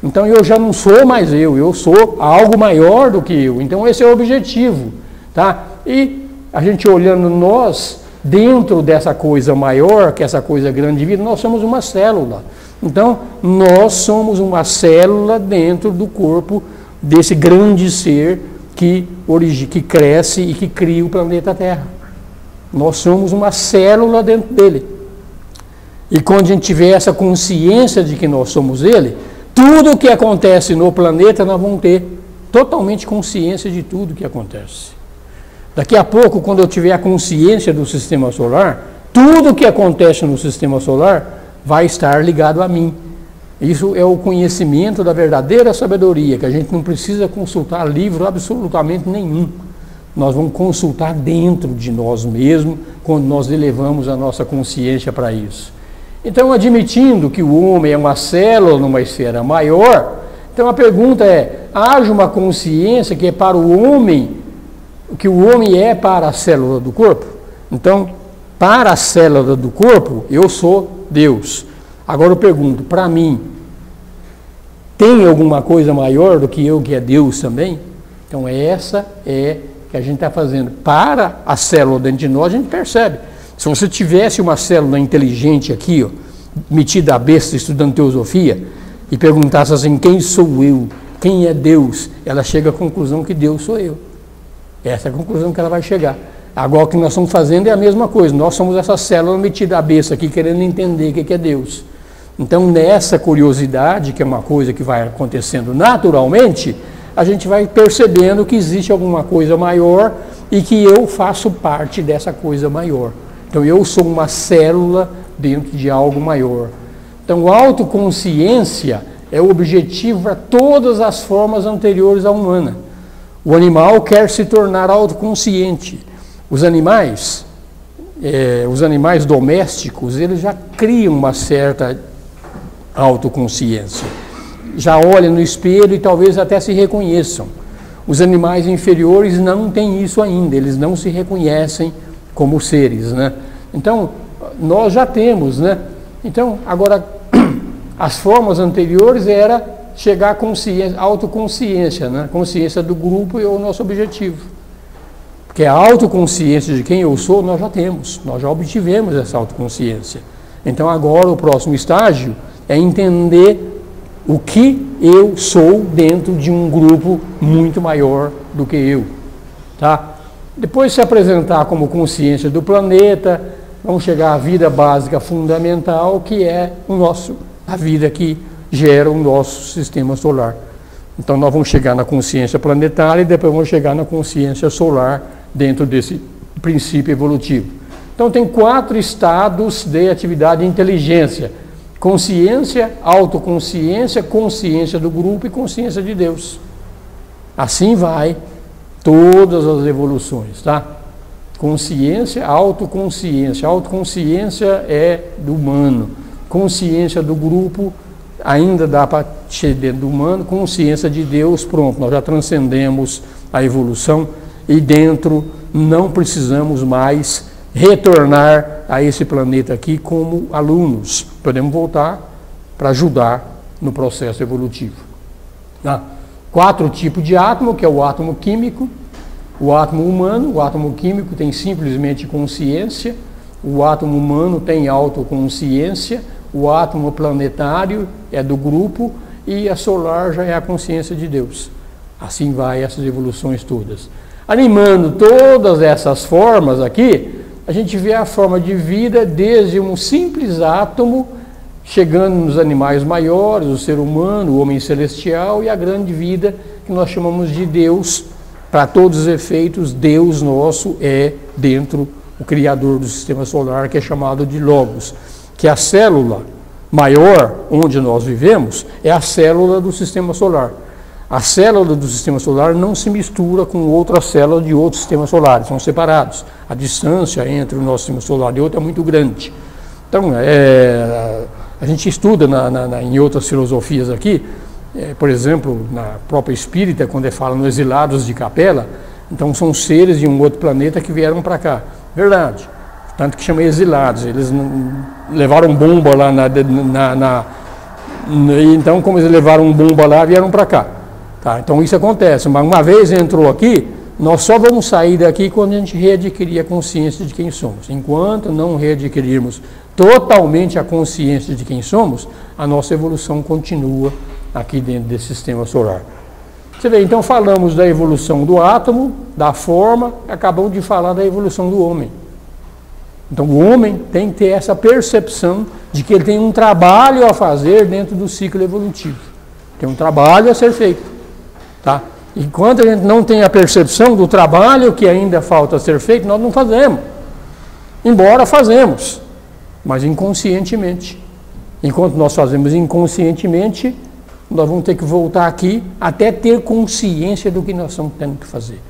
S1: Então, eu já não sou mais eu sou algo maior do que eu. Então, esse é o objetivo. Tá? E a gente olhando nós, dentro dessa coisa maior, que é essa coisa grande de vida, nós somos uma célula. Então, nós somos uma célula dentro do corpo desse grande ser que cresce e que cria o planeta Terra. Nós somos uma célula dentro dele. E quando a gente tiver essa consciência de que nós somos ele, tudo o que acontece no planeta nós vamos ter totalmente consciência de tudo o que acontece. Daqui a pouco, quando eu tiver a consciência do sistema solar, tudo o que acontece no sistema solar vai estar ligado a mim. Isso é o conhecimento da verdadeira sabedoria, que a gente não precisa consultar livro absolutamente nenhum. Nós vamos consultar dentro de nós mesmos, quando nós elevamos a nossa consciência para isso. Então, admitindo que o homem é uma célula numa esfera maior, então a pergunta é, haja uma consciência que é para o homem, que o homem é para a célula do corpo? Então, para a célula do corpo, eu sou Deus. Agora eu pergunto, para mim, tem alguma coisa maior do que eu, que é Deus também? Então, essa é que a gente está fazendo para a célula dentro de nós, a gente percebe. Se você tivesse uma célula inteligente aqui, ó, metida a besta estudando teosofia, e perguntasse assim, quem sou eu? Quem é Deus? Ela chega à conclusão que Deus sou eu. Essa é a conclusão que ela vai chegar. Agora o que nós estamos fazendo é a mesma coisa. Nós somos essa célula metida a besta aqui, querendo entender o que é Deus. Então, nessa curiosidade, que é uma coisa que vai acontecendo naturalmente, a gente vai percebendo que existe alguma coisa maior e que eu faço parte dessa coisa maior. Então, eu sou uma célula dentro de algo maior. Então, a autoconsciência é o objetivo para todas as formas anteriores à humana. O animal quer se tornar autoconsciente. Os animais domésticos, eles já criam uma certa autoconsciência. Já olham no espelho e talvez até se reconheçam. Os animais inferiores não têm isso ainda, eles não se reconhecem como seres, né? Então, nós já temos, né? Então, agora, as formas anteriores era chegar à consciência, autoconsciência, né? Consciência do grupo é o nosso objetivo. Porque a autoconsciência de quem eu sou, nós já temos, nós já obtivemos essa autoconsciência. Então, agora, o próximo estágio é entender o que eu sou dentro de um grupo muito maior do que eu. Tá? Depois se apresentar como consciência do planeta, vamos chegar à vida básica fundamental, que é a vida que gera o nosso sistema solar. Então nós vamos chegar na consciência planetária e depois vamos chegar na consciência solar dentro desse princípio evolutivo. Então tem 4 estados de atividade de inteligência: consciência, autoconsciência, consciência do grupo e consciência de Deus. Assim vai todas as evoluções, tá? Consciência, autoconsciência. Autoconsciência é do humano. Consciência do grupo ainda dá para ser dentro do humano. Consciência de Deus, pronto, nós já transcendemos a evolução e dentro não precisamos mais retornar a esse planeta aqui como alunos. Podemos voltar para ajudar no processo evolutivo. Tá? 4 tipos de átomo, que é o átomo químico, o átomo humano. O átomo químico tem simplesmente consciência, o átomo humano tem autoconsciência, o átomo planetário é do grupo e a solar já é a consciência de Deus. Assim vai essas evoluções todas. Animando todas essas formas aqui, a gente vê a forma de vida desde um simples átomo, chegando nos animais maiores, o ser humano, o homem celestial, e a grande vida que nós chamamos de Deus. Para todos os efeitos, Deus nosso é dentro o Criador do Sistema Solar, que é chamado de Logos, que a célula maior onde nós vivemos é a célula do Sistema Solar. A célula do Sistema Solar não se mistura com outra célula de outros sistemas solares, são separados. A distância entre o nosso Sistema Solar e outro é muito grande. Então, a gente estuda em outras filosofias aqui, por exemplo, na própria espírita, quando fala nos exilados de Capela, então são seres de um outro planeta que vieram para cá. Verdade. Tanto que chama exilados. Eles levaram bomba lá então, como eles levaram bomba lá, vieram para cá. Tá, então isso acontece, mas uma vez entrou aqui, nós só vamos sair daqui quando a gente readquirir a consciência de quem somos. Enquanto não readquirirmos totalmente a consciência de quem somos, a nossa evolução continua aqui dentro desse sistema solar. Você vê, então falamos da evolução do átomo, da forma, acabamos de falar da evolução do homem. Então o homem tem que ter essa percepção de que ele tem um trabalho a fazer dentro do ciclo evolutivo. Tem um trabalho a ser feito. Tá? Enquanto a gente não tem a percepção do trabalho que ainda falta ser feito, nós não fazemos. Embora fazemos, mas inconscientemente. Enquanto nós fazemos inconscientemente, nós vamos ter que voltar aqui até ter consciência do que nós estamos tendo que fazer.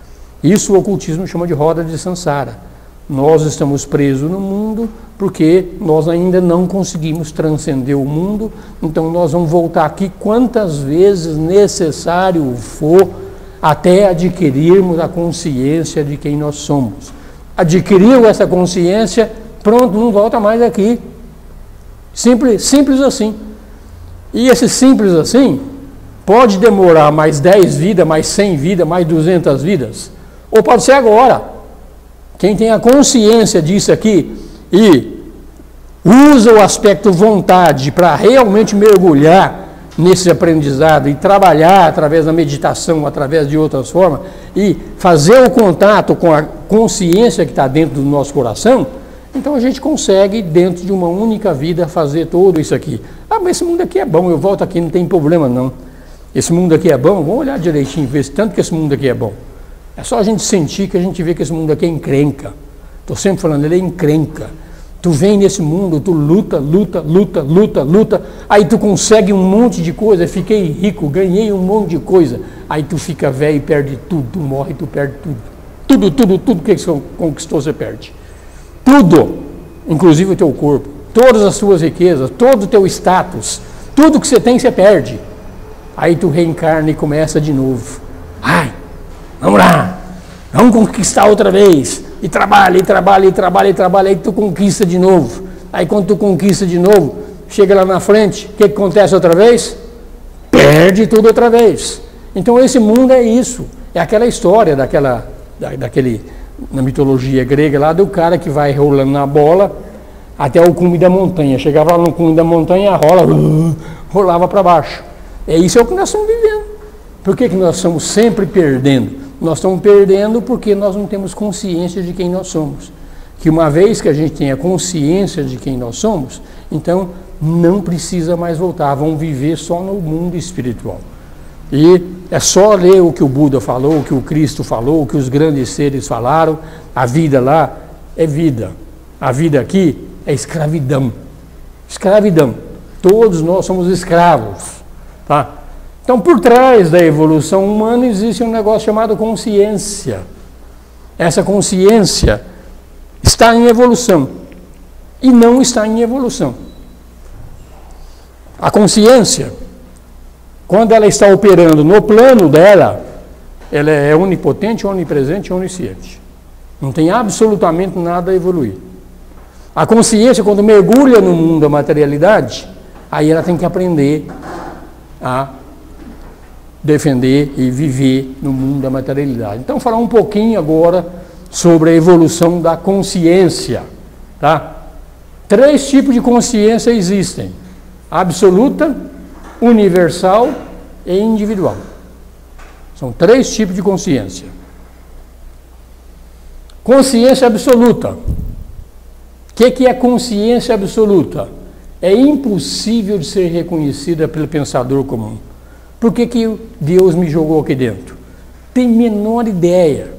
S1: Isso o ocultismo chama de roda de Sansara. Nós estamos presos no mundo porque nós ainda não conseguimos transcender o mundo, então nós vamos voltar aqui quantas vezes necessário for até adquirirmos a consciência de quem nós somos. Adquiriu essa consciência, pronto, não volta mais aqui. Simples assim. E esse simples assim pode demorar mais 10 vidas, mais 100 vidas, mais 200 vidas, ou pode ser agora. Quem tem a consciência disso aqui e usa o aspecto vontade para realmente mergulhar nesse aprendizado e trabalhar através da meditação, através de outras formas, e fazer o contato com a consciência que está dentro do nosso coração, então a gente consegue, dentro de uma única vida, fazer tudo isso aqui. Ah, mas esse mundo aqui é bom, eu volto aqui, não tem problema não. Esse mundo aqui é bom, vamos olhar direitinho, ver se tanto que esse mundo aqui é bom. É só a gente sentir que a gente vê que esse mundo aqui é encrenca. Estou sempre falando, ele é encrenca. Tu vem nesse mundo, tu luta, aí tu consegue um monte de coisa, fiquei rico, ganhei um monte de coisa. Aí tu fica velho e perde tudo, tu morre e tu perde tudo. Tudo que você conquistou você perde. Tudo, inclusive o teu corpo, todas as suas riquezas, todo o teu status, tudo que você tem você perde. Aí tu reencarna e começa de novo. Ai, vamos lá, vamos conquistar outra vez. E trabalha, aí tu conquista de novo. Aí quando tu conquista de novo, chega lá na frente, o que acontece outra vez? Perde tudo outra vez. Então esse mundo é isso. É aquela história daquele, na mitologia grega lá, do cara que vai rolando na bola até o cume da montanha. Chegava lá no cume da montanha, a rola rolava para baixo. É isso, é o que nós estamos vivendo. Por que nós estamos sempre perdendo? Nós estamos perdendo porque nós não temos consciência de quem nós somos. Que uma vez que a gente tenha consciência de quem nós somos, então não precisa mais voltar, vamos viver só no mundo espiritual. E é só ler o que o Buda falou, o que o Cristo falou, o que os grandes seres falaram. A vida lá é vida. A vida aqui é escravidão. Escravidão. Todos nós somos escravos. Tá? Então, por trás da evolução humana existe um negócio chamado consciência. Essa consciência está em evolução e não está em evolução. A consciência, quando ela está operando no plano dela, ela é onipotente, onipresente e onisciente. Não tem absolutamente nada a evoluir. A consciência, quando mergulha no mundo da materialidade, aí ela tem que aprender a defender e viver no mundo da materialidade. Então, falar um pouquinho agora sobre a evolução da consciência, tá? 3 tipos de consciência existem: absoluta, universal e individual. São 3 tipos de consciência. Consciência absoluta. O que é consciência absoluta? É impossível de ser reconhecida pelo pensador comum. Por que Deus me jogou aqui dentro? Tem menor ideia.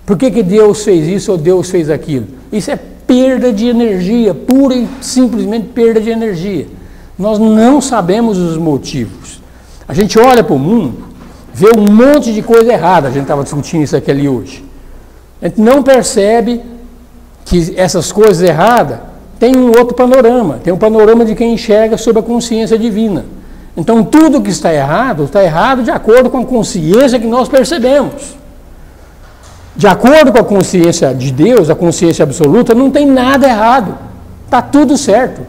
S1: Por que Deus fez isso ou Deus fez aquilo? Isso é perda de energia, pura e simplesmente perda de energia. Nós não sabemos os motivos. A gente olha para o mundo, vê um monte de coisa errada. A gente estava discutindo isso aqui ali hoje. A gente não percebe que essas coisas erradas têm um outro panorama. Tem um panorama de quem enxerga sob a consciência divina. Então, tudo que está errado de acordo com a consciência que nós percebemos. De acordo com a consciência de Deus, a consciência absoluta, não tem nada errado. Está tudo certo.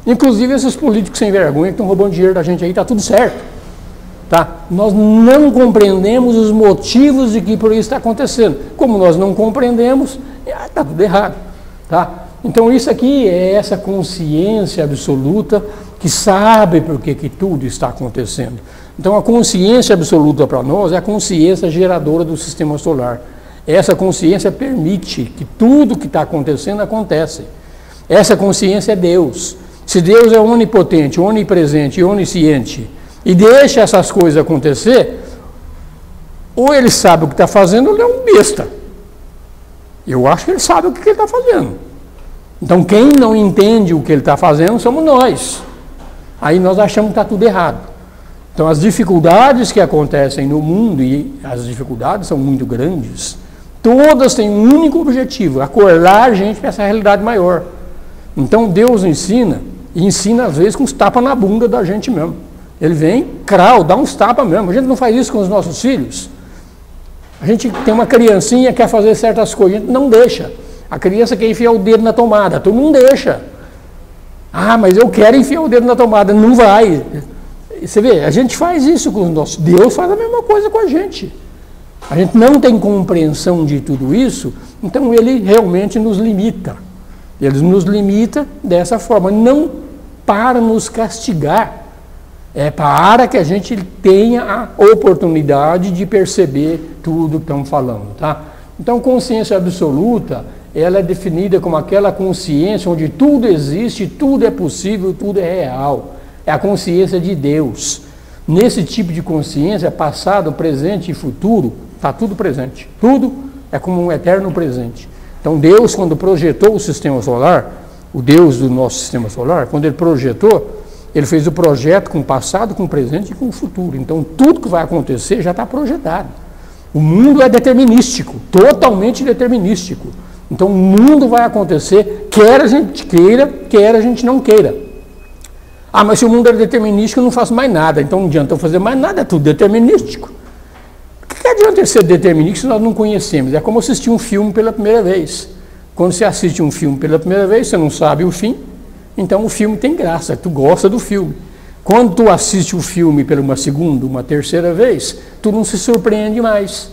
S1: Inclusive esses políticos sem vergonha que estão roubando dinheiro da gente aí, está tudo certo. Tá? Nós não compreendemos os motivos de que por isso está acontecendo. Como nós não compreendemos, está tudo errado. Tá? Então isso aqui é essa consciência absoluta que sabe por que tudo está acontecendo. Então a consciência absoluta para nós é a consciência geradora do sistema solar. Essa consciência permite que tudo que está acontecendo acontece. Essa consciência é Deus. Se Deus é onipotente, onipresente e onisciente e deixa essas coisas acontecer, ou ele sabe o que está fazendo ou ele é um besta. Eu acho que ele sabe o que ele está fazendo. Então quem não entende o que ele está fazendo somos nós. Aí nós achamos que está tudo errado. Então as dificuldades que acontecem no mundo, e as dificuldades são muito grandes, todas têm um único objetivo: acordar a gente para essa realidade maior. Então Deus ensina, e ensina às vezes com uns tapas na bunda da gente mesmo. Ele vem, dá uns tapas mesmo. A gente não faz isso com os nossos filhos. A gente tem uma criancinha que quer fazer certas coisas, a gente não deixa. A criança quer enfiar o dedo na tomada, tu não deixa. Ah, mas eu quero enfiar o dedo na tomada, não vai. Você vê, a gente faz isso com os nossos. Deus faz a mesma coisa com a gente. A gente não tem compreensão de tudo isso, então ele realmente nos limita. Ele nos limita dessa forma, não para nos castigar, é para que a gente tenha a oportunidade de perceber tudo que estamos falando, tá? Então, consciência absoluta, ela é definida como aquela consciência onde tudo existe, tudo é possível, tudo é real. É a consciência de Deus. Nesse tipo de consciência, passado, presente e futuro, está tudo presente. Tudo é como um eterno presente. Então Deus, quando projetou o sistema solar, o Deus do nosso sistema solar, quando ele projetou, ele fez o projeto com o passado, com o presente e com o futuro. Então tudo que vai acontecer já está projetado. O mundo é determinístico, totalmente determinístico. Então o mundo vai acontecer, quer a gente queira, quer a gente não queira. Ah, mas se o mundo é determinístico, eu não faço mais nada. Então não adianta eu fazer mais nada, é tudo determinístico. O que adianta ser determinístico se nós não conhecemos? É como assistir um filme pela primeira vez. Quando você assiste um filme pela primeira vez, você não sabe o fim, então o filme tem graça, tu gosta do filme. Quando tu assiste o filme pela uma segunda, uma terceira vez, tu não se surpreende mais.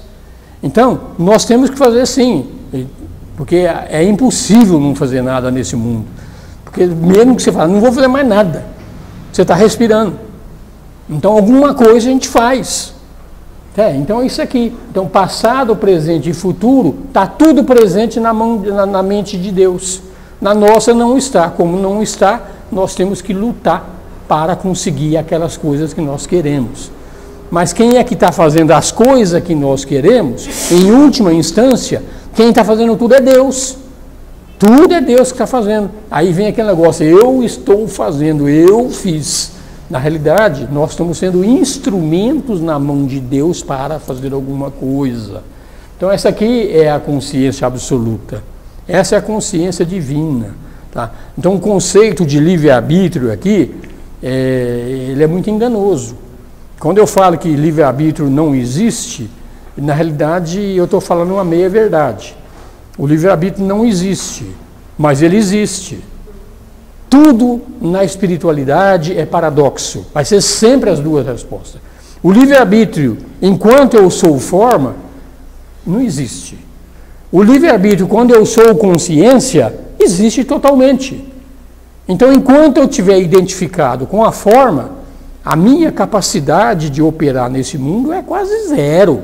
S1: Então, nós temos que fazer sim, porque é impossível não fazer nada nesse mundo. Porque mesmo que você fale, não vou fazer mais nada, você está respirando. Então, alguma coisa a gente faz. Então é isso aqui. Então, passado, presente e futuro, está tudo presente na mente de Deus. Na nossa não está. Como não está, nós temos que lutar para conseguir aquelas coisas que nós queremos. Mas quem é que está fazendo as coisas que nós queremos? Em última instância, quem está fazendo tudo é Deus. Tudo é Deus que está fazendo. Aí vem aquele negócio, eu estou fazendo, eu fiz. Na realidade, nós estamos sendo instrumentos na mão de Deus para fazer alguma coisa. Então essa aqui é a consciência absoluta. Essa é a consciência divina. Tá? Então o conceito de livre-arbítrio aqui, ele é muito enganoso. Quando eu falo que livre-arbítrio não existe, na realidade eu estou falando uma meia-verdade. O livre-arbítrio não existe, mas ele existe. Tudo na espiritualidade é paradoxo. Vai ser sempre as duas respostas. O livre-arbítrio, enquanto eu sou forma, não existe. O livre-arbítrio, quando eu sou consciência, existe totalmente. Então, enquanto eu estiver identificado com a forma, a minha capacidade de operar nesse mundo é quase zero.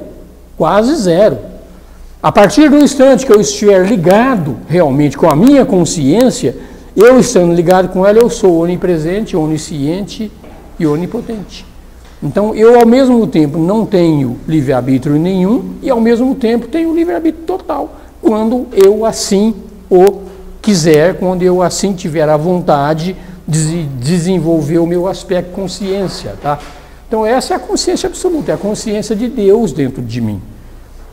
S1: Quase zero. A partir do instante que eu estiver ligado realmente com a minha consciência, eu estando ligado com ela, eu sou onipresente, onisciente e onipotente. Então, eu ao mesmo tempo não tenho livre-arbítrio nenhum e ao mesmo tempo tenho livre-arbítrio total, quando eu assim o quiser, quando eu assim tiver a vontade de desenvolver o meu aspecto consciência, tá? Então, essa é a consciência absoluta, é a consciência de Deus dentro de mim.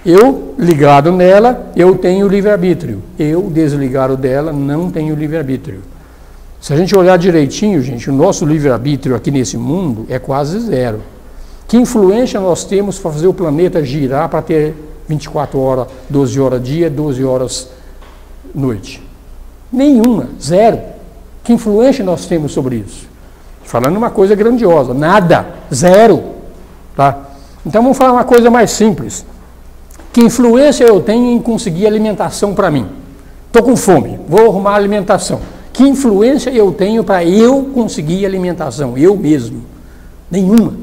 S1: Eu, ligado nela, eu tenho livre-arbítrio. Eu, desligado dela, não tenho livre-arbítrio. Se a gente olhar direitinho, gente, o nosso livre-arbítrio aqui nesse mundo é quase zero. Que influência nós temos para fazer o planeta girar para ter 24 horas, 12 horas dia, 12 horas noite? Nenhuma, zero. Que influência nós temos sobre isso? Falando uma coisa grandiosa, nada, zero. Tá? Então vamos falar uma coisa mais simples. Que influência eu tenho em conseguir alimentação para mim? Estou com fome, vou arrumar alimentação. Que influência eu tenho para eu conseguir alimentação? Eu mesmo? Nenhuma.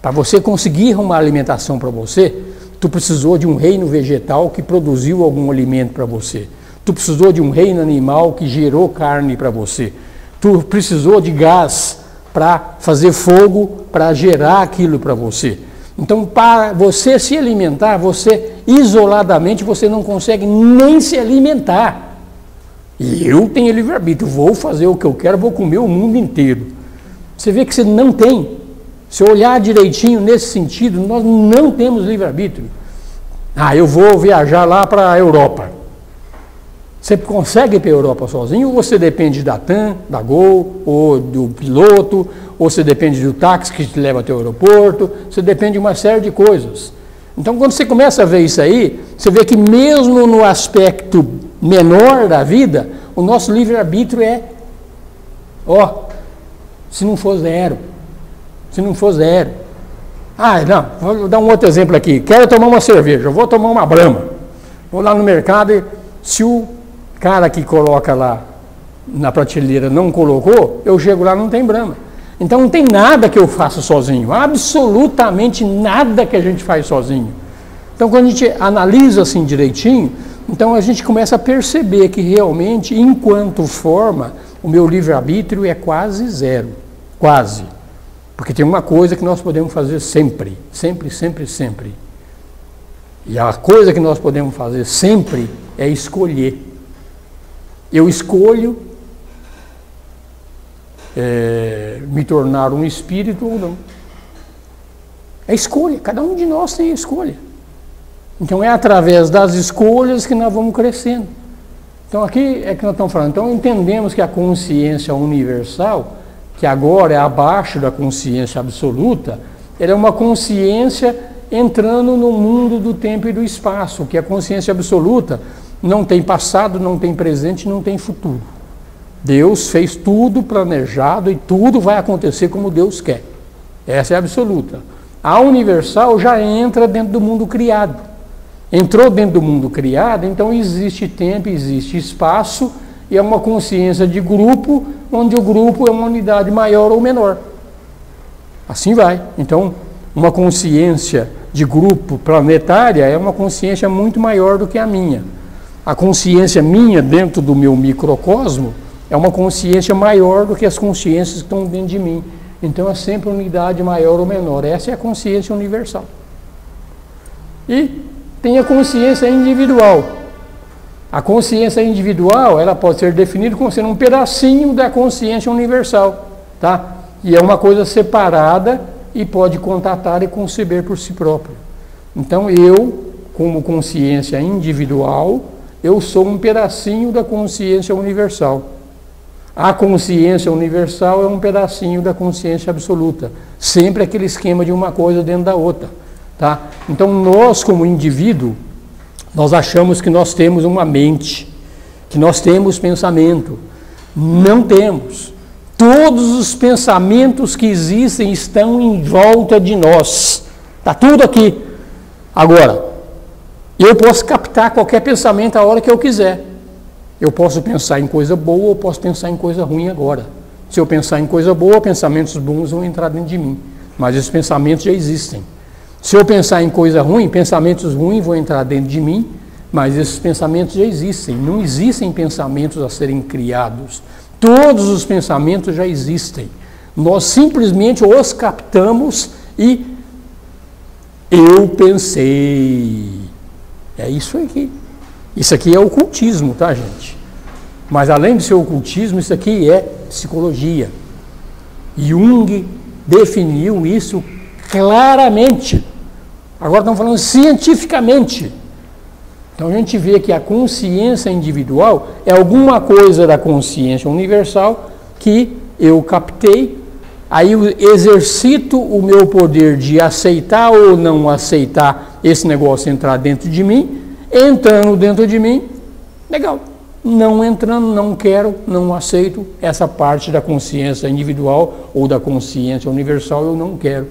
S1: Para você conseguir arrumar alimentação para você, tu precisou de um reino vegetal que produziu algum alimento para você. Tu precisou de um reino animal que gerou carne para você. Tu precisou de gás para fazer fogo, para gerar aquilo para você. Então, para você se alimentar, você isoladamente, você não consegue nem se alimentar. E eu tenho livre-arbítrio, vou fazer o que eu quero, vou comer o mundo inteiro. Você vê que você não tem. Se olhar direitinho nesse sentido, nós não temos livre-arbítrio. Ah, eu vou viajar lá para a Europa. Você consegue ir para a Europa sozinho ou você depende da TAM, da Gol, ou do piloto, ou você depende do táxi que te leva até o aeroporto, você depende de uma série de coisas. Então, quando você começa a ver isso aí, você vê que mesmo no aspecto menor da vida, o nosso livre-arbítrio é, se não for zero. Se não for zero. Ah, não, vou dar um outro exemplo aqui. Quero tomar uma cerveja, vou tomar uma Brahma. Vou lá no mercado e se o cara que coloca lá na prateleira não colocou, eu chego lá e não tem Brahma. Então não tem nada que eu faça sozinho, absolutamente nada que a gente faz sozinho. Então quando a gente analisa assim direitinho, então a gente começa a perceber que realmente, enquanto forma, o meu livre-arbítrio é quase zero, quase. Porque tem uma coisa que nós podemos fazer sempre, sempre, sempre, sempre. E a coisa que nós podemos fazer sempre é escolher. Eu escolho me tornar um espírito ou não. É escolha, cada um de nós tem escolha. Então é através das escolhas que nós vamos crescendo. Então aqui é que nós estamos falando. Então entendemos que a consciência universal, que agora é abaixo da consciência absoluta, ela é uma consciência entrando no mundo do tempo e do espaço, que a consciência absoluta não tem passado, não tem presente, não tem futuro. Deus fez tudo planejado e tudo vai acontecer como Deus quer. Essa é a absoluta. A universal já entra dentro do mundo criado. Entrou dentro do mundo criado, então existe tempo, existe espaço, e é uma consciência de grupo, onde o grupo é uma unidade maior ou menor. Assim vai. Então, uma consciência de grupo planetária é uma consciência muito maior do que a minha. A consciência minha dentro do meu microcosmo é uma consciência maior do que as consciências que estão dentro de mim. Então é sempre unidade maior ou menor. Essa é a consciência universal. E tem a consciência individual. A consciência individual, ela pode ser definida como sendo um pedacinho da consciência universal, tá? E é uma coisa separada e pode contatar e conceber por si próprio. Então eu, como consciência individual, eu sou um pedacinho da consciência universal. A consciência universal é um pedacinho da consciência absoluta. Sempre aquele esquema de uma coisa dentro da outra, tá? Então nós, como indivíduo, nós achamos que nós temos uma mente, que nós temos pensamento. Não temos. Todos os pensamentos que existem estão em volta de nós. Está tudo aqui. Agora, eu posso captar qualquer pensamento a hora que eu quiser. Eu posso pensar em coisa boa ou posso pensar em coisa ruim agora. Se eu pensar em coisa boa, pensamentos bons vão entrar dentro de mim. Mas esses pensamentos já existem. Se eu pensar em coisa ruim, pensamentos ruins vão entrar dentro de mim, mas esses pensamentos já existem. Não existem pensamentos a serem criados. Todos os pensamentos já existem. Nós simplesmente os captamos e eu pensei. É isso aqui. Isso aqui é ocultismo, tá, gente? Mas além de ser ocultismo, isso aqui é psicologia. Jung definiu isso claramente. Agora estamos falando cientificamente. Então a gente vê que a consciência individual é alguma coisa da consciência universal que eu captei, aí eu exercito o meu poder de aceitar ou não aceitar esse negócio entrar dentro de mim, entrando dentro de mim, legal. Não entrando, não quero, não aceito essa parte da consciência individual ou da consciência universal, eu não quero.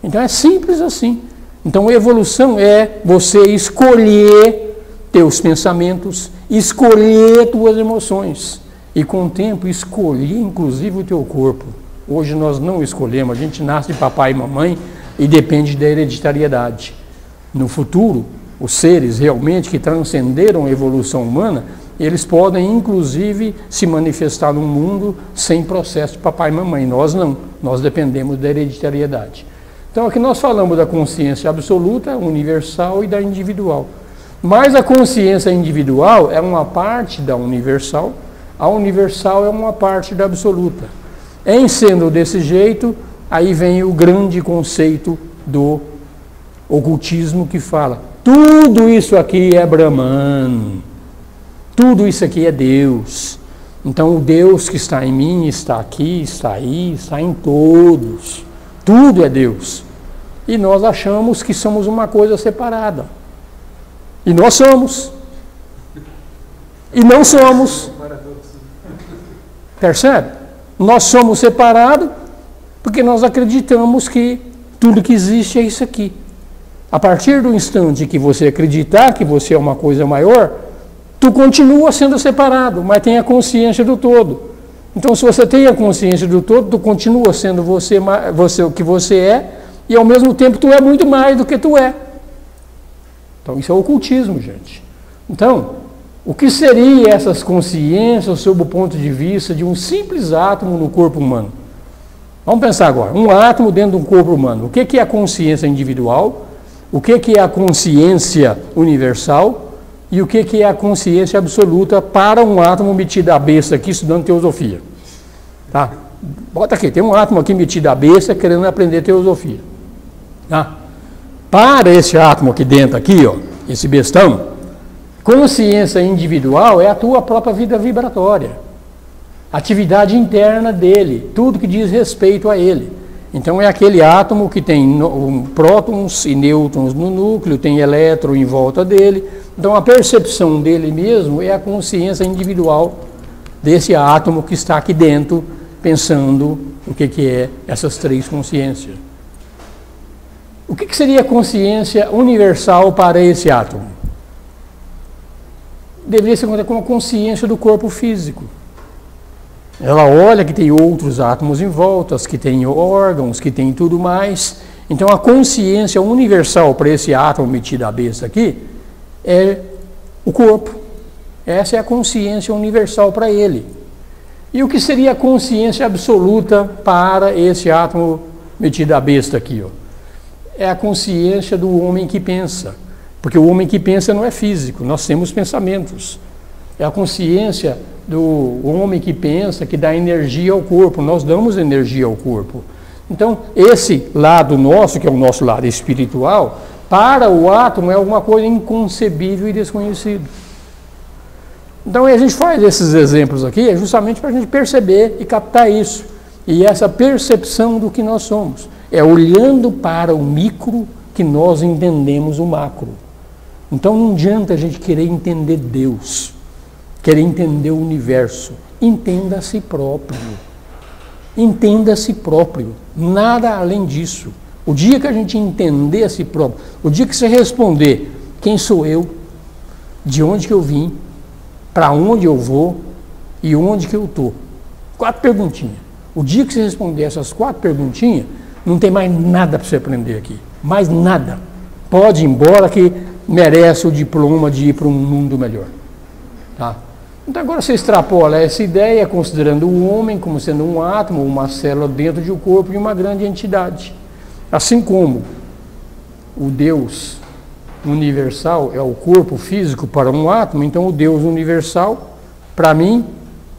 S1: Então é simples assim. Então a evolução é você escolher teus pensamentos, escolher tuas emoções e com o tempo escolher inclusive o teu corpo. Hoje nós não escolhemos, a gente nasce de papai e mamãe e depende da hereditariedade. No futuro, os seres realmente que transcenderam a evolução humana, eles podem inclusive se manifestar no mundo sem processo de papai e mamãe. Nós não, nós dependemos da hereditariedade. Então aqui nós falamos da consciência absoluta, universal e da individual. Mas a consciência individual é uma parte da universal, a universal é uma parte da absoluta. Em sendo desse jeito, aí vem o grande conceito do ocultismo que fala, tudo isso aqui é Brahman, tudo isso aqui é Deus. Então o Deus que está em mim, está aqui, está aí, está em todos. Tudo é Deus. E nós achamos que somos uma coisa separada. E nós somos. E não somos. Percebe? Nós somos separados porque nós acreditamos que tudo que existe é isso aqui. A partir do instante que você acreditar que você é uma coisa maior, tu continua sendo separado, mas tem a consciência do todo. Então, se você tem a consciência do todo, tu continua sendo você o que você é, e ao mesmo tempo tu é muito mais do que tu é. Então, isso é ocultismo, gente. Então, o que seria essas consciências sob o ponto de vista de um simples átomo no corpo humano? Vamos pensar agora, um átomo dentro de um corpo humano. O que é a consciência individual? O que é a consciência universal? E o que é a consciência absoluta para um átomo metido a besta aqui estudando teosofia? Tá? Bota aqui, tem um átomo aqui metido a besta querendo aprender teosofia. Tá? Para esse átomo aqui dentro, aqui, ó, esse bestão, consciência individual é a tua própria vida vibratória. Atividade interna dele, tudo que diz respeito a ele. Então é aquele átomo que tem prótons e nêutrons no núcleo, tem elétron em volta dele. Então a percepção dele mesmo é a consciência individual desse átomo que está aqui dentro, pensando o que é essas três consciências. O que seria consciência universal para esse átomo? Deveria ser como a consciência do corpo físico. Ela olha que tem outros átomos em volta, que tem órgãos, que tem tudo mais. Então a consciência universal para esse átomo metido a besta aqui é o corpo. Essa é a consciência universal para ele. E o que seria a consciência absoluta para esse átomo metido a besta aqui? Ó? É a consciência do homem que pensa. Porque o homem que pensa não é físico, nós temos pensamentos. É a consciência do homem que pensa, que dá energia ao corpo, nós damos energia ao corpo. Então, esse lado nosso, que é o nosso lado espiritual, para o átomo é alguma coisa inconcebível e desconhecida. Então, a gente faz esses exemplos aqui justamente para a gente perceber e captar isso. E essa percepção do que nós somos. É olhando para o micro que nós entendemos o macro. Então, não adianta a gente querer entender Deus, querer entender o universo. Entenda a si próprio. Entenda a si próprio. Nada além disso. O dia que a gente entender a si próprio, o dia que você responder quem sou eu, de onde que eu vim, para onde eu vou e onde que eu estou. 4 perguntinhas. O dia que você responder essas 4 perguntinhas, não tem mais nada para você aprender aqui. Mais nada. Pode ir embora que merece o diploma de ir para um mundo melhor. Tá? Então agora você extrapola essa ideia considerando o homem como sendo um átomo, uma célula dentro de um corpo e uma grande entidade. Assim como o Deus universal é o corpo físico para um átomo, então o Deus universal, para mim,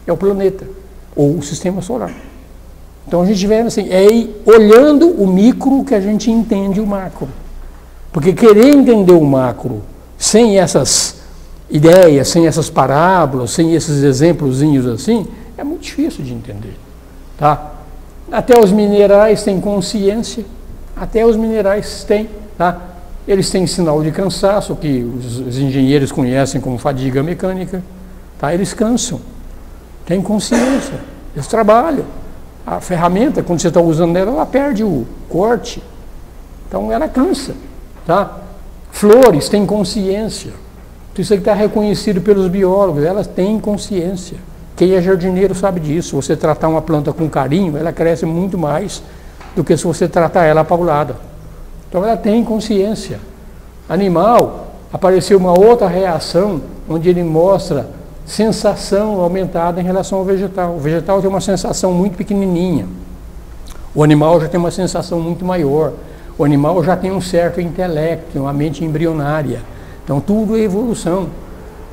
S1: é o planeta, ou o sistema solar. Então a gente vê assim, é olhando o micro que a gente entende o macro. Porque querer entender o macro sem essas ideias, sem essas parábolas, sem esses exemplozinhos assim, é muito difícil de entender. Tá? Até os minerais têm consciência, até os minerais têm, tá? Eles têm sinal de cansaço, que os engenheiros conhecem como fadiga mecânica, tá? Eles cansam, têm consciência, eles trabalham. A ferramenta, quando você está usando ela perde o corte, então ela cansa. Tá? Flores têm consciência, isso aqui está reconhecido pelos biólogos, elas têm consciência. Quem é jardineiro sabe disso. Se você tratar uma planta com carinho, ela cresce muito mais do que se você tratar ela paulada. Então ela tem consciência. Animal, apareceu uma outra reação, onde ele mostra sensação aumentada em relação ao vegetal. O vegetal tem uma sensação muito pequenininha. O animal já tem uma sensação muito maior. O animal já tem um certo intelecto, uma mente embrionária. Então tudo é evolução.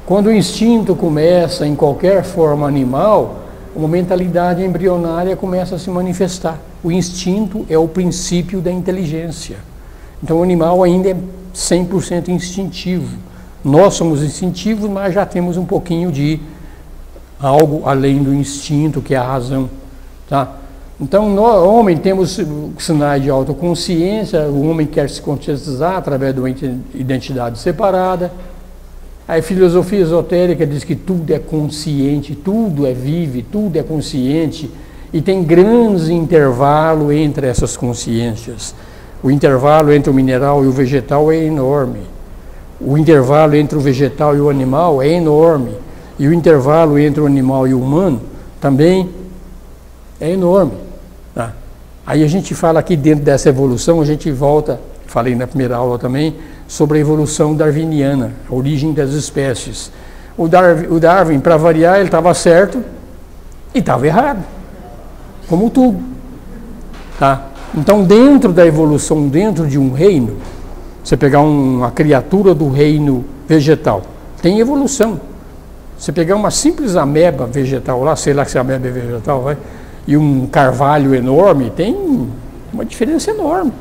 S1: Quando o instinto começa em qualquer forma animal, uma mentalidade embrionária começa a se manifestar. O instinto é o princípio da inteligência. Então o animal ainda é 100% instintivo. Nós somos instintivos, mas já temos um pouquinho de algo além do instinto, que é a razão. Tá? Então, nós, homem, temos sinais de autoconsciência, o homem quer se conscientizar através de uma identidade separada. A filosofia esotérica diz que tudo é consciente, tudo é vive, tudo é consciente, e tem grandes intervalos entre essas consciências. O intervalo entre o mineral e o vegetal é enorme. O intervalo entre o vegetal e o animal é enorme. E o intervalo entre o animal e o humano também é enorme. Tá? Aí a gente fala aqui dentro dessa evolução, a gente volta, falei na primeira aula também, sobre a evolução darwiniana, a origem das espécies. O Darwin, para variar, ele estava certo e estava errado, como tudo. Tá? Então, dentro da evolução, dentro de um reino, você pegar uma criatura do reino vegetal, tem evolução. Você pegar uma simples ameba vegetal lá, sei lá se a ameba é vegetal, vai, e um carvalho enorme, tem uma diferença enorme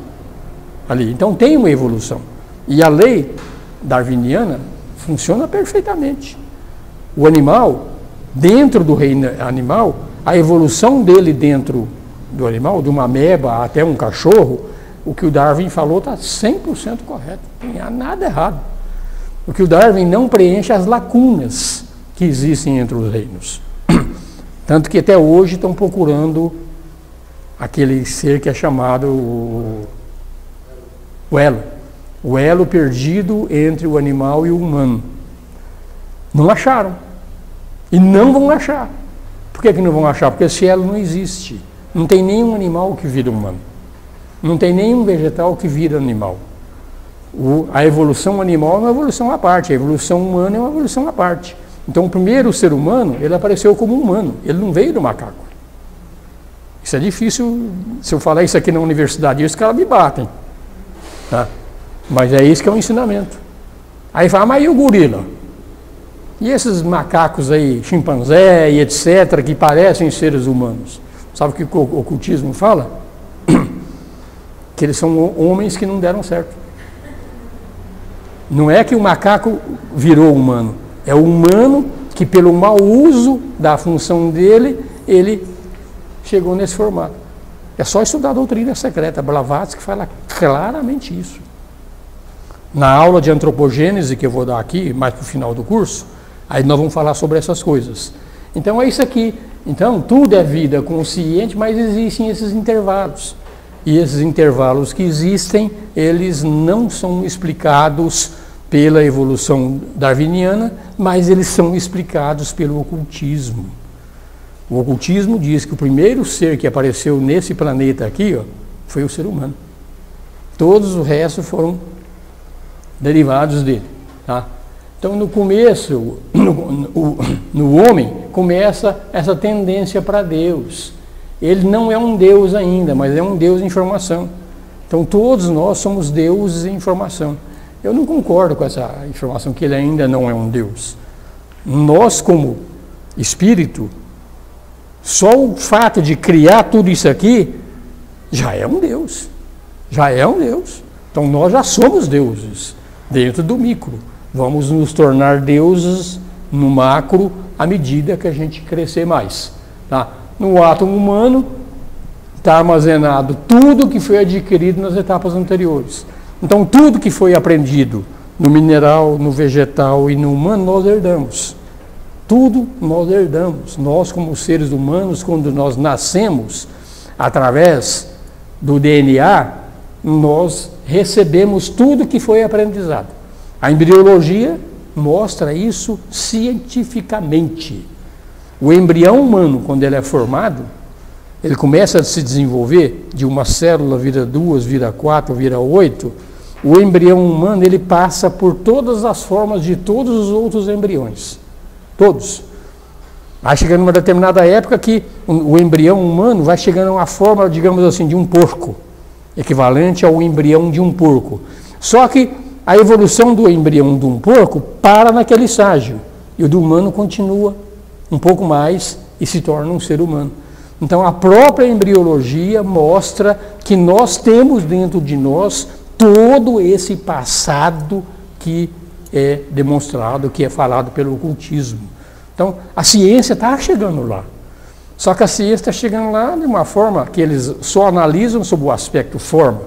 S1: ali. Então tem uma evolução. E a lei darwiniana funciona perfeitamente. O animal, dentro do reino animal, a evolução dele dentro do animal, de uma ameba até um cachorro, o que o Darwin falou está 100% correto, não tem nada errado. O que o Darwin não preenche as lacunas que existem entre os reinos. Tanto que até hoje estão procurando aquele ser que é chamado o elo perdido entre o animal e o humano. Não acharam. E não vão achar. Por que não vão achar? Porque esse elo não existe. Não tem nenhum animal que vira humano. Não tem nenhum vegetal que vira animal. A evolução animal é uma evolução à parte, a evolução humana é uma evolução à parte. Então o primeiro ser humano, ele apareceu como humano, ele não veio do macaco. Isso é difícil, se eu falar isso aqui na universidade, os caras me batem. Tá? Mas é isso que é o ensinamento. Aí fala, mas e o gorila? E esses macacos aí, chimpanzé e etc., que parecem seres humanos? Sabe o que o ocultismo fala? Que eles são homens que não deram certo. Não é que o macaco virou humano, é o humano que pelo mau uso da função dele, ele chegou nesse formato. É só estudar a doutrina secreta, Blavatsky fala claramente isso. Na aula de antropogênese que eu vou dar aqui, mais para o final do curso, aí nós vamos falar sobre essas coisas. Então é isso aqui. Então tudo é vida consciente, mas existem esses intervalos. E esses intervalos que existem, eles não são explicados pela evolução darwiniana, mas eles são explicados pelo ocultismo. O ocultismo diz que o primeiro ser que apareceu nesse planeta aqui, ó, foi o ser humano. Todos os restos foram derivados dele. Tá? Então, no começo, no homem, começa essa tendência para Deus. Ele não é um Deus ainda, mas é um Deus em formação. Então, todos nós somos deuses em formação. Eu não concordo com essa informação que ele ainda não é um Deus. Nós, como espírito, só o fato de criar tudo isso aqui já é um Deus. Já é um Deus. Então, nós já somos deuses dentro do micro. Vamos nos tornar deuses no macro à medida que a gente crescer mais. Tá? No átomo humano está armazenado tudo que foi adquirido nas etapas anteriores. Então, tudo que foi aprendido no mineral, no vegetal e no humano, nós herdamos. Tudo nós herdamos. Nós, como seres humanos, quando nós nascemos, através do DNA, nós recebemos tudo que foi aprendizado. A embriologia mostra isso cientificamente. O embrião humano, quando ele é formado, ele começa a se desenvolver, de uma célula vira 2, vira 4, vira 8, o embrião humano ele passa por todas as formas de todos os outros embriões. Todos. Vai chegando uma determinada época que o embrião humano vai chegando a uma forma, digamos assim, de um porco, equivalente ao embrião de um porco. Só que a evolução do embrião de um porco para naquele estágio, e o do humano continua um pouco mais e se torna um ser humano. Então, a própria embriologia mostra que nós temos dentro de nós todo esse passado que é demonstrado, que é falado pelo ocultismo. Então, a ciência está chegando lá. Só que a ciência está chegando lá de uma forma que eles só analisam sob o aspecto forma.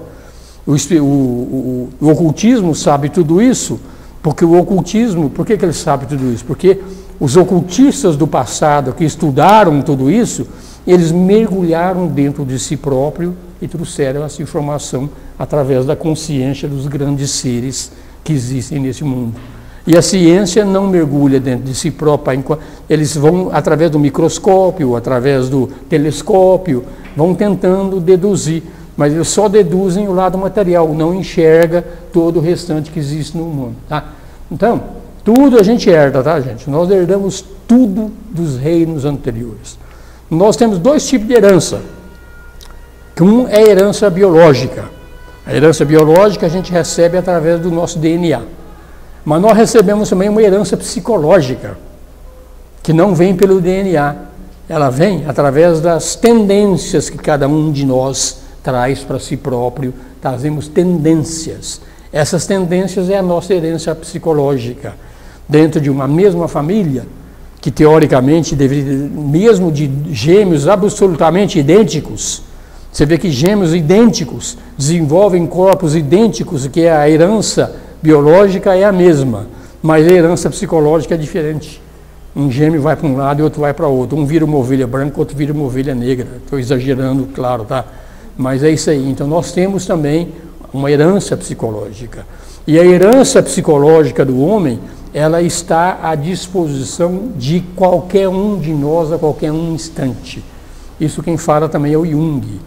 S1: O ocultismo sabe tudo isso, porque o ocultismo, por que ele sabe tudo isso? Porque os ocultistas do passado que estudaram tudo isso, eles mergulharam dentro de si próprio e trouxeram essa informação através da consciência dos grandes seres que existem nesse mundo. E a ciência não mergulha dentro de si própria, eles vão através do microscópio, através do telescópio, vão tentando deduzir, mas eles só deduzem o lado material, não enxerga todo o restante que existe no mundo. Tá? Então, tudo a gente herda, tá, gente? Nós herdamos tudo dos reinos anteriores. Nós temos dois tipos de herança. Um é a herança biológica. A herança biológica a gente recebe através do nosso DNA. Mas nós recebemos também uma herança psicológica, que não vem pelo DNA. Ela vem através das tendências que cada um de nós traz para si próprio. Trazemos tendências. Essas tendências é a nossa herança psicológica. Dentro de uma mesma família, que teoricamente deveria, mesmo de gêmeos absolutamente idênticos, você vê que gêmeos idênticos desenvolvem corpos idênticos, que é a herança biológica é a mesma, mas a herança psicológica é diferente. Um gêmeo vai para um lado e outro vai para outro. Um vira uma ovelha branca, outro vira uma ovelha negra. Estou exagerando, claro, tá? Mas é isso aí. Então nós temos também uma herança psicológica. E a herança psicológica do homem, ela está à disposição de qualquer um de nós a qualquer um instante. Isso quem fala também é o Jung.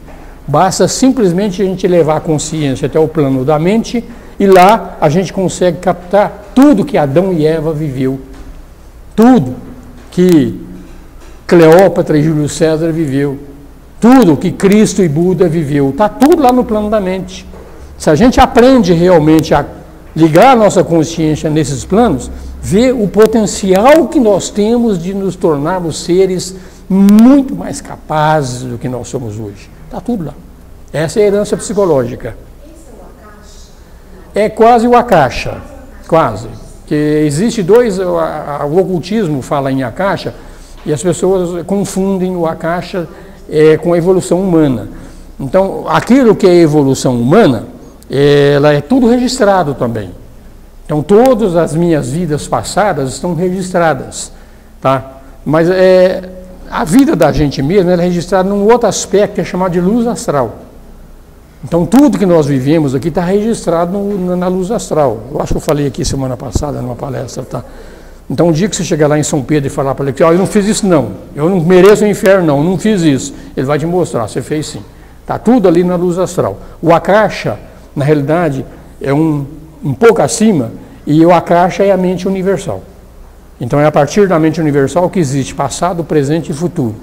S1: Basta simplesmente a gente levar a consciência até o plano da mente e lá a gente consegue captar tudo que Adão e Eva viveu. Tudo que Cleópatra e Júlio César viveu. Tudo que Cristo e Buda viveu. Está tudo lá no plano da mente. Se a gente aprende realmente a ligar a nossa consciência nesses planos, ver o potencial que nós temos de nos tornarmos seres muito mais capazes do que nós somos hoje. Está tudo lá. Essa é a herança psicológica. É quase o Akasha. Quase. Que existe dois, o ocultismo fala em Akasha, e as pessoas confundem o Akasha com a evolução humana. Então, aquilo que é evolução humana, ela é tudo registrado também. Então, todas as minhas vidas passadas estão registradas, tá? Mas a vida da gente mesmo é registrada num outro aspecto que é chamado de luz astral. Então tudo que nós vivemos aqui está registrado na luz astral. Eu acho que eu falei aqui semana passada numa palestra, tá? Então o dia que você chegar lá em São Pedro e falar para ele, eu não fiz isso não, eu não mereço o inferno não, eu não fiz isso. Ele vai te mostrar, você fez sim. Está tudo ali na luz astral. O Akasha, na realidade, é um pouco acima, e o Akasha é a mente universal. Então é a partir da mente universal que existe passado, presente e futuro.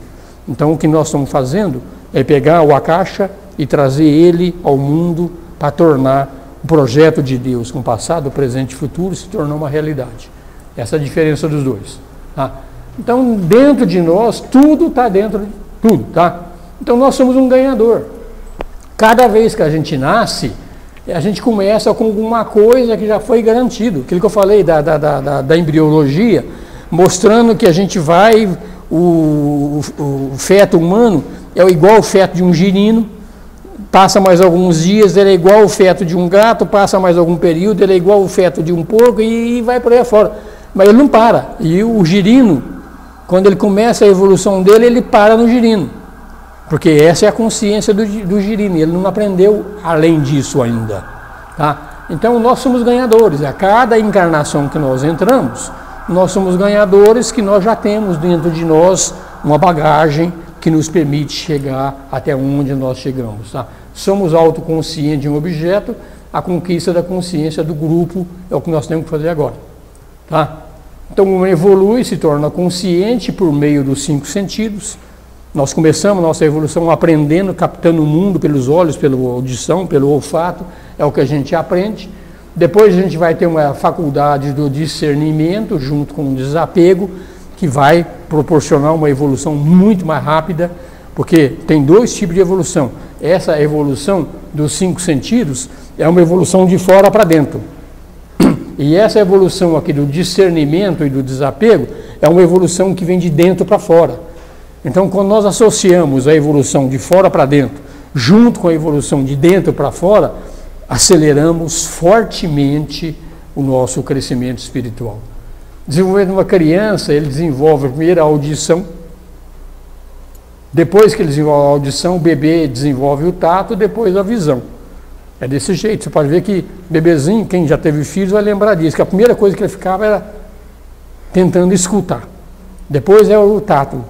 S1: Então o que nós estamos fazendo é pegar o Akasha e trazer ele ao mundo para tornar o projeto de Deus com passado, presente e futuro se tornar uma realidade. Essa é a diferença dos dois. Tá? Então dentro de nós, tudo está dentro de tudo. Tá? Então nós somos um ganhador. Cada vez que a gente nasce, a gente começa com alguma coisa que já foi garantido. Aquilo que eu falei da embriologia, mostrando que a gente vai, o feto humano é igual ao feto de um girino, passa mais alguns dias, ele é igual ao feto de um gato, passa mais algum período, ele é igual ao feto de um porco e vai por aí afora. Mas ele não para. E o girino, quando ele começa a evolução dele, ele para no girino. Porque essa é a consciência do girino, ele não aprendeu além disso ainda. Tá? Então nós somos ganhadores, a cada encarnação que nós entramos, nós somos ganhadores que nós já temos dentro de nós uma bagagem que nos permite chegar até onde nós chegamos. Tá? Somos autoconscientes de um objeto, a conquista da consciência do grupo é o que nós temos que fazer agora. Tá? Então evolui, se torna consciente por meio dos 5 sentidos. Nós começamos nossa evolução aprendendo, captando o mundo pelos olhos, pela audição, pelo olfato, é o que a gente aprende. Depois a gente vai ter uma faculdade do discernimento, junto com o desapego, que vai proporcionar uma evolução muito mais rápida, porque tem 2 tipos de evolução. Essa evolução dos 5 sentidos é uma evolução de fora para dentro. E essa evolução aqui do discernimento e do desapego é uma evolução que vem de dentro para fora. Então, quando nós associamos a evolução de fora para dentro, junto com a evolução de dentro para fora, aceleramos fortemente o nosso crescimento espiritual. Desenvolvendo uma criança, ele desenvolve primeiro a audição, depois que ele desenvolve a audição, o bebê desenvolve o tato, depois a visão. É desse jeito, você pode ver que bebezinho, quem já teve filhos vai lembrar disso, que a primeira coisa que ele ficava era tentando escutar. Depois é o tato,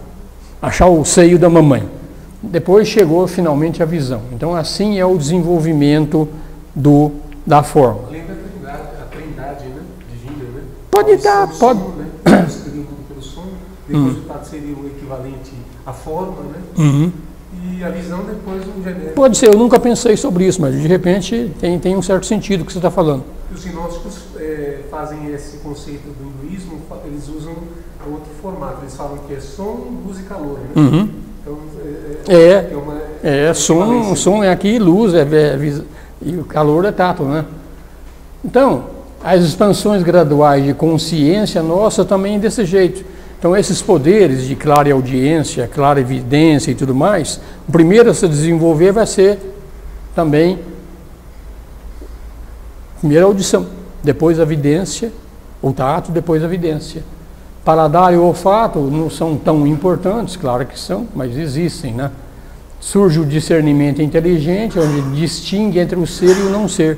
S1: achar o seio da mamãe. Depois chegou finalmente a visão. Então assim é o desenvolvimento da forma.
S2: Além da trindade, né? Divina, né?
S1: Pode dar, pode.
S2: Som, né? Seria pelo som, depois o tato seria o equivalente à forma, né?
S1: Uhum.
S2: E a visão depois o genérico.
S1: Pode ser, eu nunca pensei sobre isso, mas de repente tem um certo sentido o que você está falando.
S2: E os gnósticos fazem esse conceito do hinduísmo, eles usam outro formato, eles falam que é som, luz e calor, né?
S1: Uhum. Então, som é aqui, luz, e o calor é tato, né? Então, as expansões graduais de consciência nossa também desse jeito. Então, esses poderes de clareaudiência, clarevidência e tudo mais, o primeiro a se desenvolver vai ser também primeiro a audição, depois a vidência, o tato, depois a vidência. Paladar e olfato não são tão importantes, claro que são, mas existem, né? Surge o discernimento inteligente, onde distingue entre o ser e o não ser.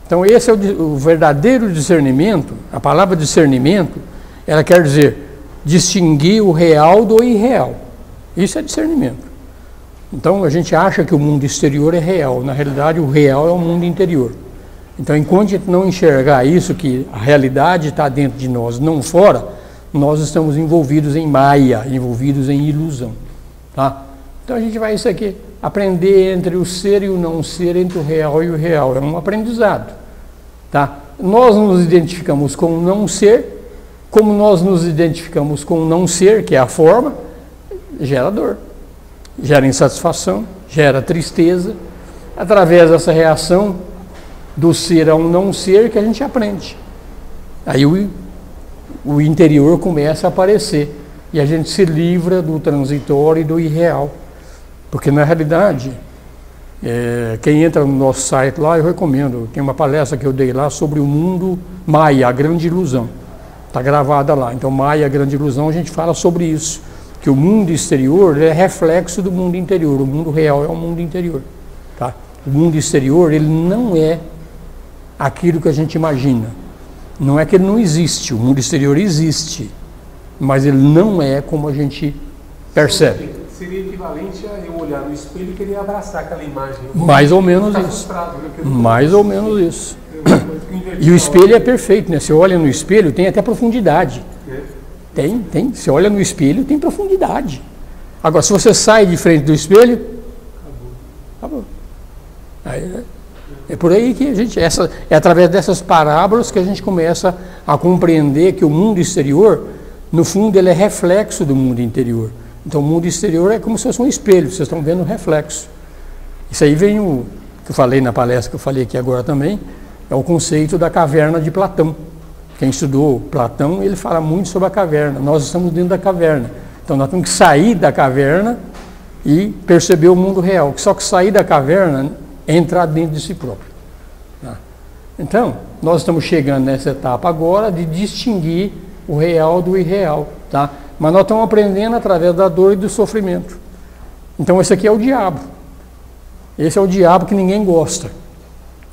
S1: Então esse é o verdadeiro discernimento. A palavra discernimento, ela quer dizer distinguir o real do irreal. Isso é discernimento. Então a gente acha que o mundo exterior é real, na realidade o real é o mundo interior. Então enquanto a gente não enxergar isso, que a realidade está dentro de nós, não fora, nós estamos envolvidos em maia, envolvidos em ilusão. Tá? Então a gente vai isso aqui, aprender entre o ser e o não ser, entre o real e o real. É um aprendizado. Tá? Nós nos identificamos com o não ser, como nós nos identificamos com o não ser, que é a forma, gera dor, gera insatisfação, gera tristeza. Através dessa reação do ser ao não ser que a gente aprende. Aí o interior começa a aparecer e a gente se livra do transitório e do irreal. Porque na realidade, quem entra no nosso site lá, eu recomendo, tem uma palestra que eu dei lá sobre o mundo Maia, a grande ilusão. Está gravada lá. Então Maia, a grande ilusão, a gente fala sobre isso. Que o mundo exterior é reflexo do mundo interior, o mundo real é o mundo interior. Tá? O mundo exterior, ele não é aquilo que a gente imagina. Não é que ele não existe, o mundo exterior existe, mas ele não é como a gente percebe.
S2: Seria equivalente a eu olhar no espelho e querer abraçar aquela imagem.
S1: Mais ou menos isso. Mais ou menos isso. E o espelho é perfeito, né? Você olha no espelho, tem até profundidade. Tem. Você olha no espelho, tem profundidade. Agora, se você sai de frente do espelho, acabou. É por aí que a gente, é através dessas parábolas que a gente começa a compreender que o mundo exterior, no fundo, ele é reflexo do mundo interior. Então, o mundo exterior é como se fosse um espelho, vocês estão vendo o reflexo. Isso aí vem o que eu falei na palestra, que eu falei aqui agora também, é o conceito da caverna de Platão. Quem estudou Platão, ele fala muito sobre a caverna. Nós estamos dentro da caverna. Então, nós temos que sair da caverna e perceber o mundo real. Só que sair da caverna é entrar dentro de si próprio. Então, nós estamos chegando nessa etapa agora de distinguir o real do irreal, tá? Mas nós estamos aprendendo através da dor e do sofrimento. Então, esse aqui é o diabo. Esse é o diabo que ninguém gosta.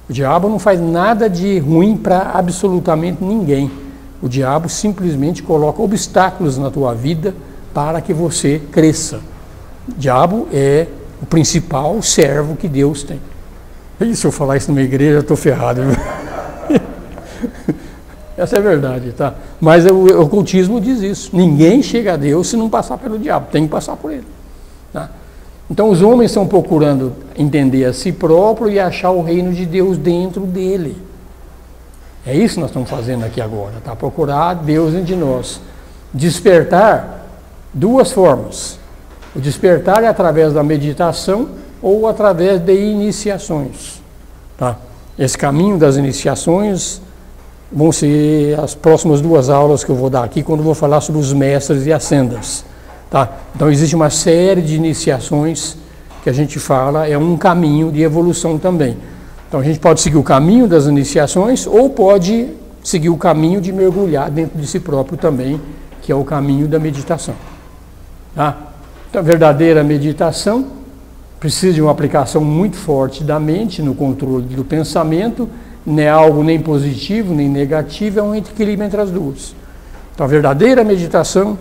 S1: O diabo não faz nada de ruim para absolutamente ninguém. O diabo simplesmente coloca obstáculos na tua vida para que você cresça. O diabo é o principal servo que Deus tem. E se eu falar isso numa igreja, eu estou ferrado. Essa é a verdade, tá? Mas o ocultismo diz isso. Ninguém chega a Deus se não passar pelo diabo. Tem que passar por ele. Tá? Então os homens estão procurando entender a si próprio e achar o reino de Deus dentro dele. É isso que nós estamos fazendo aqui agora, tá? Procurar Deus dentro de nós. Despertar, duas formas. O despertar é através da meditação ou através de iniciações. Tá? Esse caminho das iniciações vão ser as próximas duas aulas que eu vou dar aqui, quando eu vou falar sobre os mestres e as sendas. Tá? Então existe uma série de iniciações que a gente fala, é um caminho de evolução também. Então a gente pode seguir o caminho das iniciações ou pode seguir o caminho de mergulhar dentro de si próprio também, que é o caminho da meditação. Tá? Então a verdadeira meditação precisa de uma aplicação muito forte da mente no controle do pensamento, não é algo nem positivo nem negativo, é um equilíbrio entre as duas. Então a verdadeira meditação,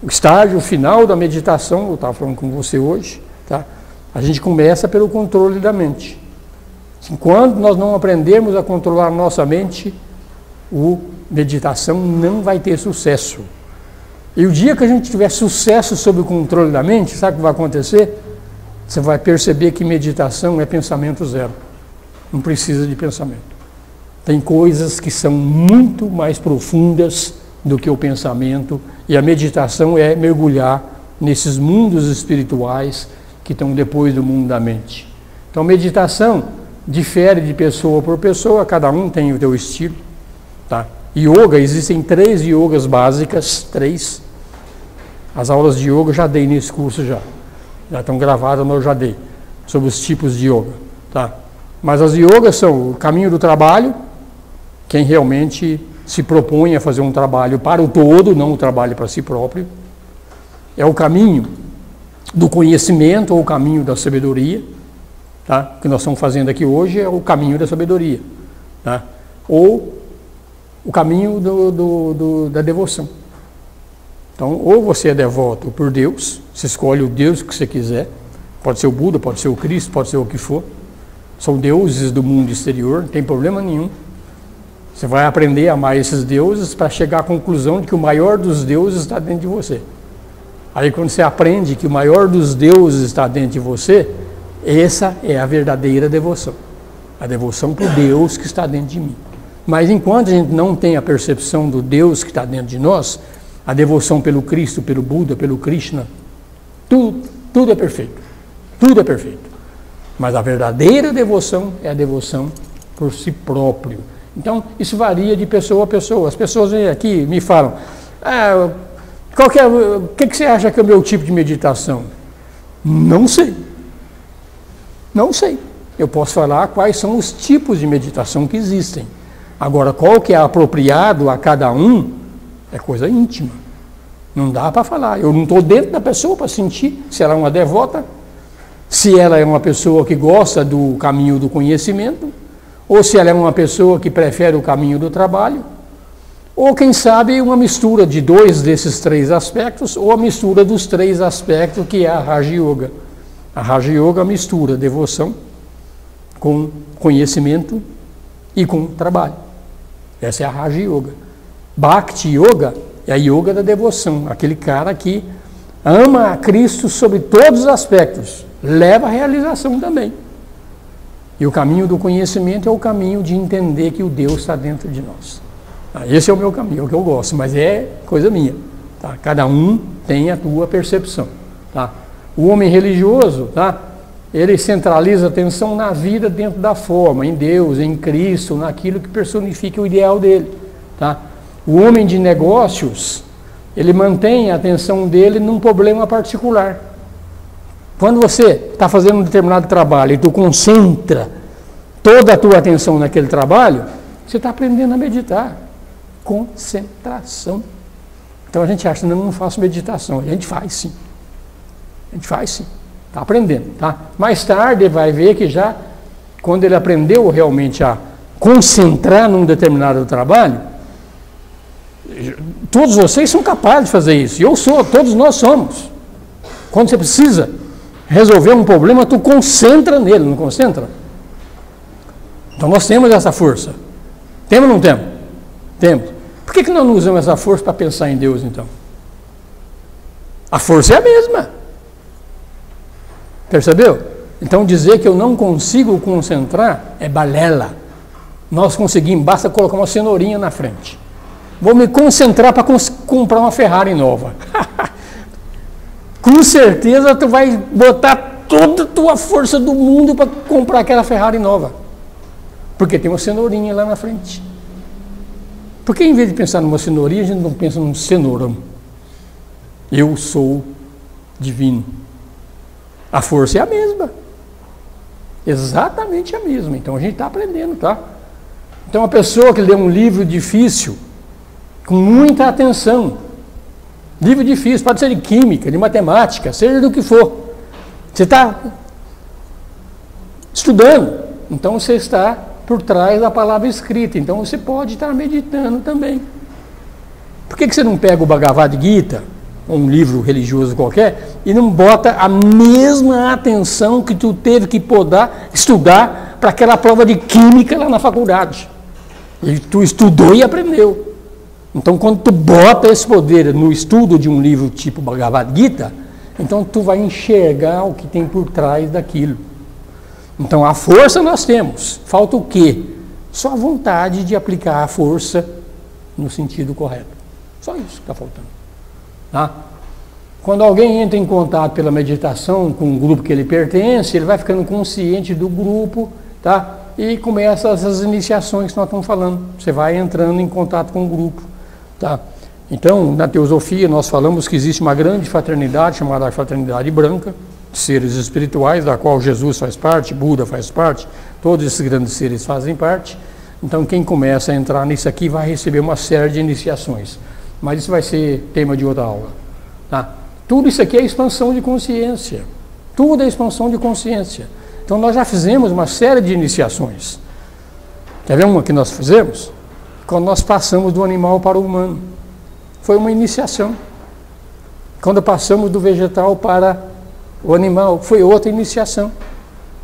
S1: o estágio final da meditação, eu estava falando com você hoje, tá? A gente começa pelo controle da mente. Enquanto nós não aprendermos a controlar a nossa mente, a meditação não vai ter sucesso. E o dia que a gente tiver sucesso sobre o controle da mente, sabe o que vai acontecer? Você vai perceber que meditação é pensamento zero. Não precisa de pensamento. Tem coisas que são muito mais profundas do que o pensamento, e a meditação é mergulhar nesses mundos espirituais que estão depois do mundo da mente. Então, meditação difere de pessoa por pessoa, cada um tem o seu estilo. Tá? Yoga, existem 3 yogas básicas, 3. As aulas de yoga eu já dei nesse curso já estão gravadas, mas eu já dei, sobre os tipos de yoga. Tá? Mas as yogas são o caminho do trabalho, quem realmente se propõe a fazer um trabalho para o todo, não o trabalho para si próprio. É o caminho do conhecimento ou o caminho da sabedoria. Tá? O que nós estamos fazendo aqui hoje é o caminho da sabedoria. Tá? Ou o caminho da devoção. Então, ou você é devoto por Deus, você escolhe o Deus que você quiser, pode ser o Buda, pode ser o Cristo, pode ser o que for. São deuses do mundo exterior, não tem problema nenhum. Você vai aprender a amar esses deuses para chegar à conclusão de que o maior dos deuses está dentro de você. Aí quando você aprende que o maior dos deuses está dentro de você, essa é a verdadeira devoção. A devoção para o Deus que está dentro de mim. Mas enquanto a gente não tem a percepção do Deus que está dentro de nós, a devoção pelo Cristo, pelo Buda, pelo Krishna, tudo é perfeito. Tudo é perfeito. Mas a verdadeira devoção é a devoção por si próprio. Então, isso varia de pessoa a pessoa. As pessoas vêm aqui e me falam, o que você acha que é o meu tipo de meditação? Não sei. Não sei. Eu posso falar quais são os tipos de meditação que existem. Agora, qual que é apropriado a cada um, é coisa íntima. Não dá para falar. Eu não estou dentro da pessoa para sentir se ela é uma devota, se ela é uma pessoa que gosta do caminho do conhecimento, ou se ela é uma pessoa que prefere o caminho do trabalho, ou quem sabe uma mistura de 2 desses 3 aspectos, ou a mistura dos 3 aspectos que é a Raja Yoga. A Raja Yoga mistura devoção com conhecimento e com trabalho. Essa é a Raja Yoga. Bhakti Yoga é a yoga da devoção, aquele cara que ama a Cristo sobre todos os aspectos, leva à realização também. E o caminho do conhecimento é o caminho de entender que o Deus está dentro de nós. Esse é o meu caminho, é o que eu gosto, mas é coisa minha. Tá? Cada um tem a tua percepção. Tá? O homem religioso, tá? Ele centraliza a atenção na vida dentro da forma, em Deus, em Cristo, naquilo que personifica o ideal dele. Tá? O homem de negócios, ele mantém a atenção dele num problema particular. Quando você está fazendo um determinado trabalho e tu concentra toda a tua atenção naquele trabalho, você está aprendendo a meditar. Concentração. Então a gente acha, não faço meditação. A gente faz sim. A gente faz sim. Está aprendendo, tá? Mais tarde vai ver que já, quando ele aprendeu realmente a concentrar num determinado trabalho, todos vocês são capazes de fazer isso. Eu sou, todos nós somos. Quando você precisa resolver um problema, tu concentra nele, não concentra? Então nós temos essa força. Temos ou não temos? Temos. Por que nós não usamos essa força para pensar em Deus, então? A força é a mesma. Percebeu? Então dizer que eu não consigo concentrar é balela. Nós conseguimos, basta colocar uma cenourinha na frente. Vou me concentrar para comprar uma Ferrari nova. Com certeza tu vai botar toda a tua força do mundo para comprar aquela Ferrari nova. Porque tem uma cenourinha lá na frente. Por que em vez de pensar numa cenourinha, a gente não pensa num cenourão? Eu sou divino. A força é a mesma. Exatamente a mesma. Então a gente está aprendendo, tá? Então uma pessoa que lê um livro difícil, com muita atenção, livro difícil, pode ser de química, de matemática, seja do que for. Você está estudando, então você está por trás da palavra escrita, então você pode estar meditando também. Por que você não pega o Bhagavad Gita, ou um livro religioso qualquer, e não bota a mesma atenção que tu teve que estudar para aquela prova de química lá na faculdade? E tu estudou e aprendeu. Então, quando tu bota esse poder no estudo de um livro tipo Bhagavad Gita, então tu vai enxergar o que tem por trás daquilo. Então, a força nós temos. Falta o quê? Só a vontade de aplicar a força no sentido correto. Só isso que está faltando. Tá? Quando alguém entra em contato pela meditação com o grupo que ele pertence, ele vai ficando consciente do grupo, tá? E começa essas iniciações que nós estamos falando. Você vai entrando em contato com o grupo. Tá? Então, na teosofia, nós falamos que existe uma grande fraternidade, chamada Fraternidade Branca, de seres espirituais, da qual Jesus faz parte, Buda faz parte, todos esses grandes seres fazem parte. Então, quem começa a entrar nisso aqui vai receber uma série de iniciações. Mas isso vai ser tema de outra aula. Tá? Tudo isso aqui é expansão de consciência. Tudo é expansão de consciência. Então, nós já fizemos uma série de iniciações. Quer ver uma que nós fizemos? Quando nós passamos do animal para o humano. Foi uma iniciação. Quando passamos do vegetal para o animal, foi outra iniciação.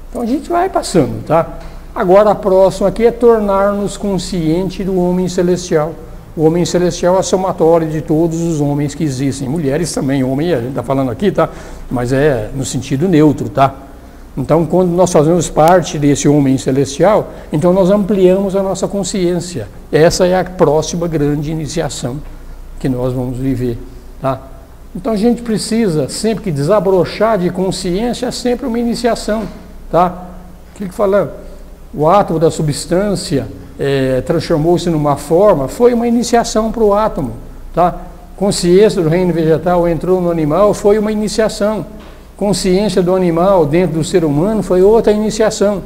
S1: Então a gente vai passando, tá? Agora a próxima aqui é tornar-nos conscientes do homem celestial. O homem celestial é a somatória de todos os homens que existem. Mulheres também, homem, a gente está falando aqui, tá? Mas é no sentido neutro, tá? Então, quando nós fazemos parte desse homem celestial, então nós ampliamos a nossa consciência. Essa é a próxima grande iniciação que nós vamos viver, tá? Então, a gente precisa, sempre que desabrochar de consciência, é sempre uma iniciação, tá? O que falando? O átomo da substância transformou-se numa forma, foi uma iniciação para o átomo, tá? Consciência do reino vegetal entrou no animal, foi uma iniciação. Consciência do animal dentro do ser humano foi outra iniciação.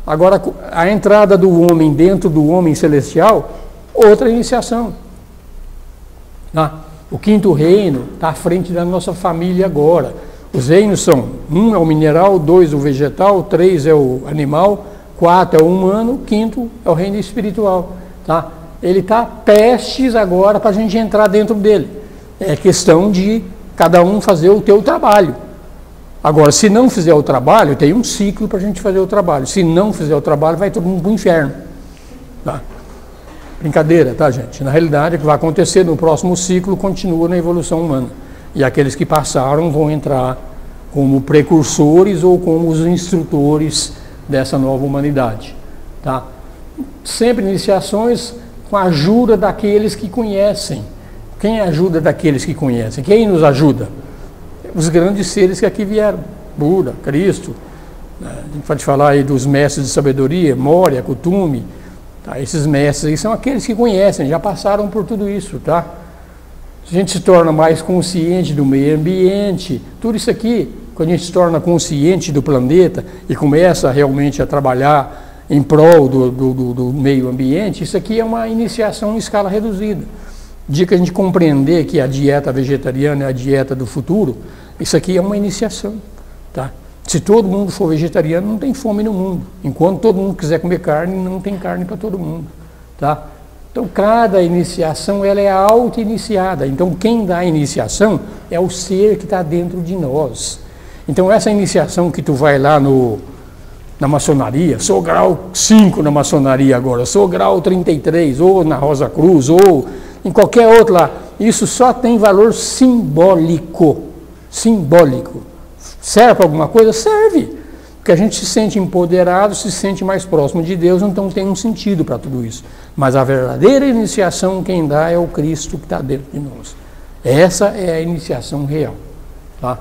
S1: Agora, a entrada do homem dentro do homem celestial, outra iniciação. Tá? O quinto reino está à frente da nossa família agora. Os reinos são: 1 é o mineral, 2 o vegetal, 3 é o animal, 4 é o humano, 5º é o reino espiritual. Tá? Ele está prestes agora para a gente entrar dentro dele. É questão de cada um fazer o teu trabalho. Agora, se não fizer o trabalho, tem um ciclo para a gente fazer o trabalho. Se não fizer o trabalho, vai todo mundo para o inferno. Tá? Brincadeira, tá, gente? Na realidade, o que vai acontecer no próximo ciclo continua na evolução humana. E aqueles que passaram vão entrar como precursores ou como os instrutores dessa nova humanidade. Tá? Sempre iniciações com a ajuda daqueles que conhecem. Quem ajuda daqueles que conhecem? Quem nos ajuda? Os grandes seres que aqui vieram. Buda, Cristo. A gente pode falar aí dos mestres de sabedoria, Moria, Kuthumi. Tá? Esses mestres aí são aqueles que conhecem, já passaram por tudo isso. Tá? A gente se torna mais consciente do meio ambiente, tudo isso aqui, quando a gente se torna consciente do planeta e começa realmente a trabalhar em prol do meio ambiente, isso aqui é uma iniciação em escala reduzida. O dia que a gente compreender que a dieta vegetariana é a dieta do futuro, isso aqui é uma iniciação. Tá? Se todo mundo for vegetariano, não tem fome no mundo. Enquanto todo mundo quiser comer carne, não tem carne para todo mundo. Tá? Então, cada iniciação ela é auto-iniciada. Então, quem dá a iniciação é o ser que está dentro de nós. Então, essa iniciação que tu vai lá na maçonaria, sou grau 5 na maçonaria agora, sou grau 33, ou na Rosa Cruz, ou em qualquer outro lá, isso só tem valor simbólico. Simbólico. Serve para alguma coisa? Serve. Porque a gente se sente empoderado, se sente mais próximo de Deus, então tem um sentido para tudo isso. Mas a verdadeira iniciação quem dá é o Cristo que está dentro de nós. Essa é a iniciação real. Tá?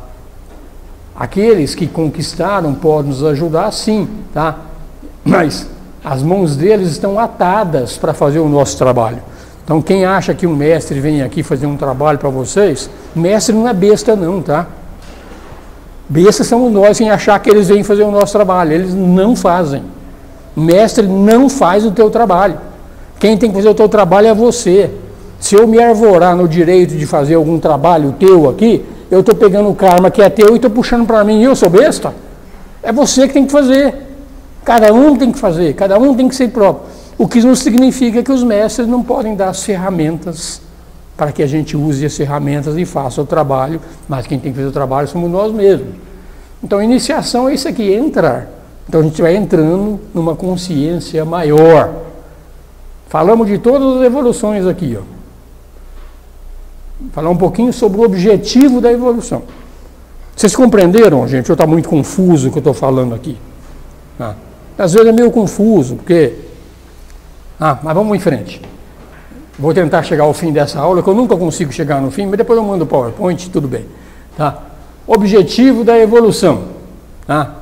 S1: Aqueles que conquistaram podem nos ajudar, sim, tá? Mas as mãos deles estão atadas para fazer o nosso trabalho. Então quem acha que um mestre vem aqui fazer um trabalho para vocês, mestre não é besta não, tá? Bestas somos nós em achar que eles vêm fazer o nosso trabalho. Eles não fazem. Mestre não faz o teu trabalho. Quem tem que fazer o teu trabalho é você. Se eu me arvorar no direito de fazer algum trabalho teu aqui, eu estou pegando o karma que é teu e estou puxando para mim. E eu sou besta? É você que tem que fazer. Cada um tem que fazer. Cada um tem que ser próprio. O que não significa que os mestres não podem dar as ferramentas para que a gente use as ferramentas e faça o trabalho, mas quem tem que fazer o trabalho somos nós mesmos. Então, a iniciação é isso aqui, é entrar. Então, a gente vai entrando numa consciência maior. Falamos de todas as evoluções aqui, ó. Falar um pouquinho sobre o objetivo da evolução. Vocês compreenderam, gente? Ou está muito confuso o que eu estou falando aqui? Às vezes é meio confuso, porque... mas vamos em frente. Vou tentar chegar ao fim dessa aula, que eu nunca consigo chegar no fim, mas depois eu mando o PowerPoint, tudo bem. Tá? Objetivo da evolução. Tá?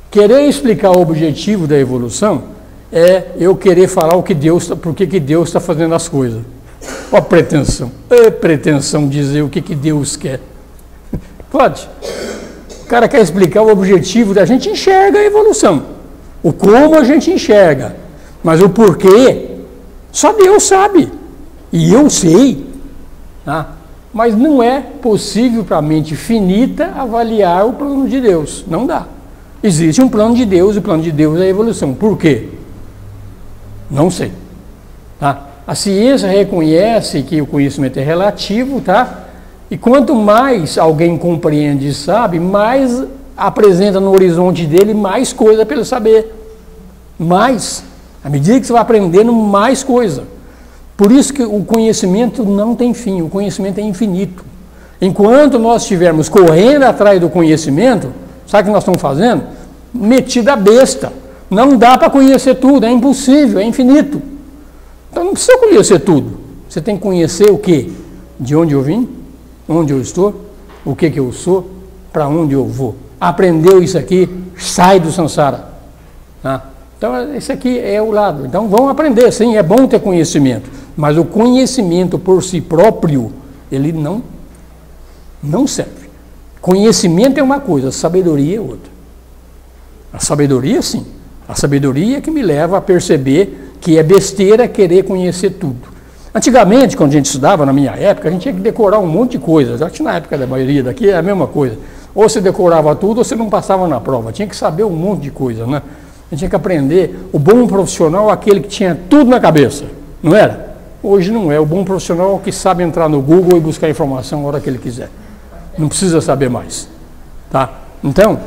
S1: Querer explicar o objetivo da evolução é eu querer falar o que Deus, por que Deus está fazendo as coisas. Ó pretensão. É pretensão dizer o que Deus quer. Pode. O cara quer explicar o objetivo da gente, enxerga a evolução. O como a gente enxerga. Mas o porquê, só Deus sabe. E eu sei, tá? Mas não é possível para a mente finita avaliar o plano de Deus. Não dá. Existe um plano de Deus, e o plano de Deus é a evolução. Por quê? Não sei. Tá? A ciência reconhece que o conhecimento é relativo, tá? E quanto mais alguém compreende e sabe, mais apresenta no horizonte dele mais coisa para ele saber. Mais. À medida que você vai aprendendo, mais coisa. Por isso que o conhecimento não tem fim, o conhecimento é infinito. Enquanto nós estivermos correndo atrás do conhecimento, sabe o que nós estamos fazendo? Metida besta. Não dá para conhecer tudo, é impossível, é infinito. Então não precisa conhecer tudo. Você tem que conhecer o quê? De onde eu vim, onde eu estou, o que eu sou, para onde eu vou. Aprendeu isso aqui, sai do samsara. Tá? Então, esse aqui é o lado. Então, vamos aprender, sim, é bom ter conhecimento. Mas o conhecimento por si próprio, ele não serve. Conhecimento é uma coisa, sabedoria é outra. A sabedoria, sim. A sabedoria é que me leva a perceber que é besteira querer conhecer tudo. Antigamente, quando a gente estudava, na minha época, a gente tinha que decorar um monte de coisas. Acho que na época da maioria daqui é a mesma coisa. Ou você decorava tudo ou você não passava na prova. Tinha que saber um monte de coisa, né? A gente tinha que aprender. O bom profissional é aquele que tinha tudo na cabeça, não era? Hoje não é. O bom profissional é o que sabe entrar no Google e buscar informação a hora que ele quiser. Não precisa saber mais. Tá? Então,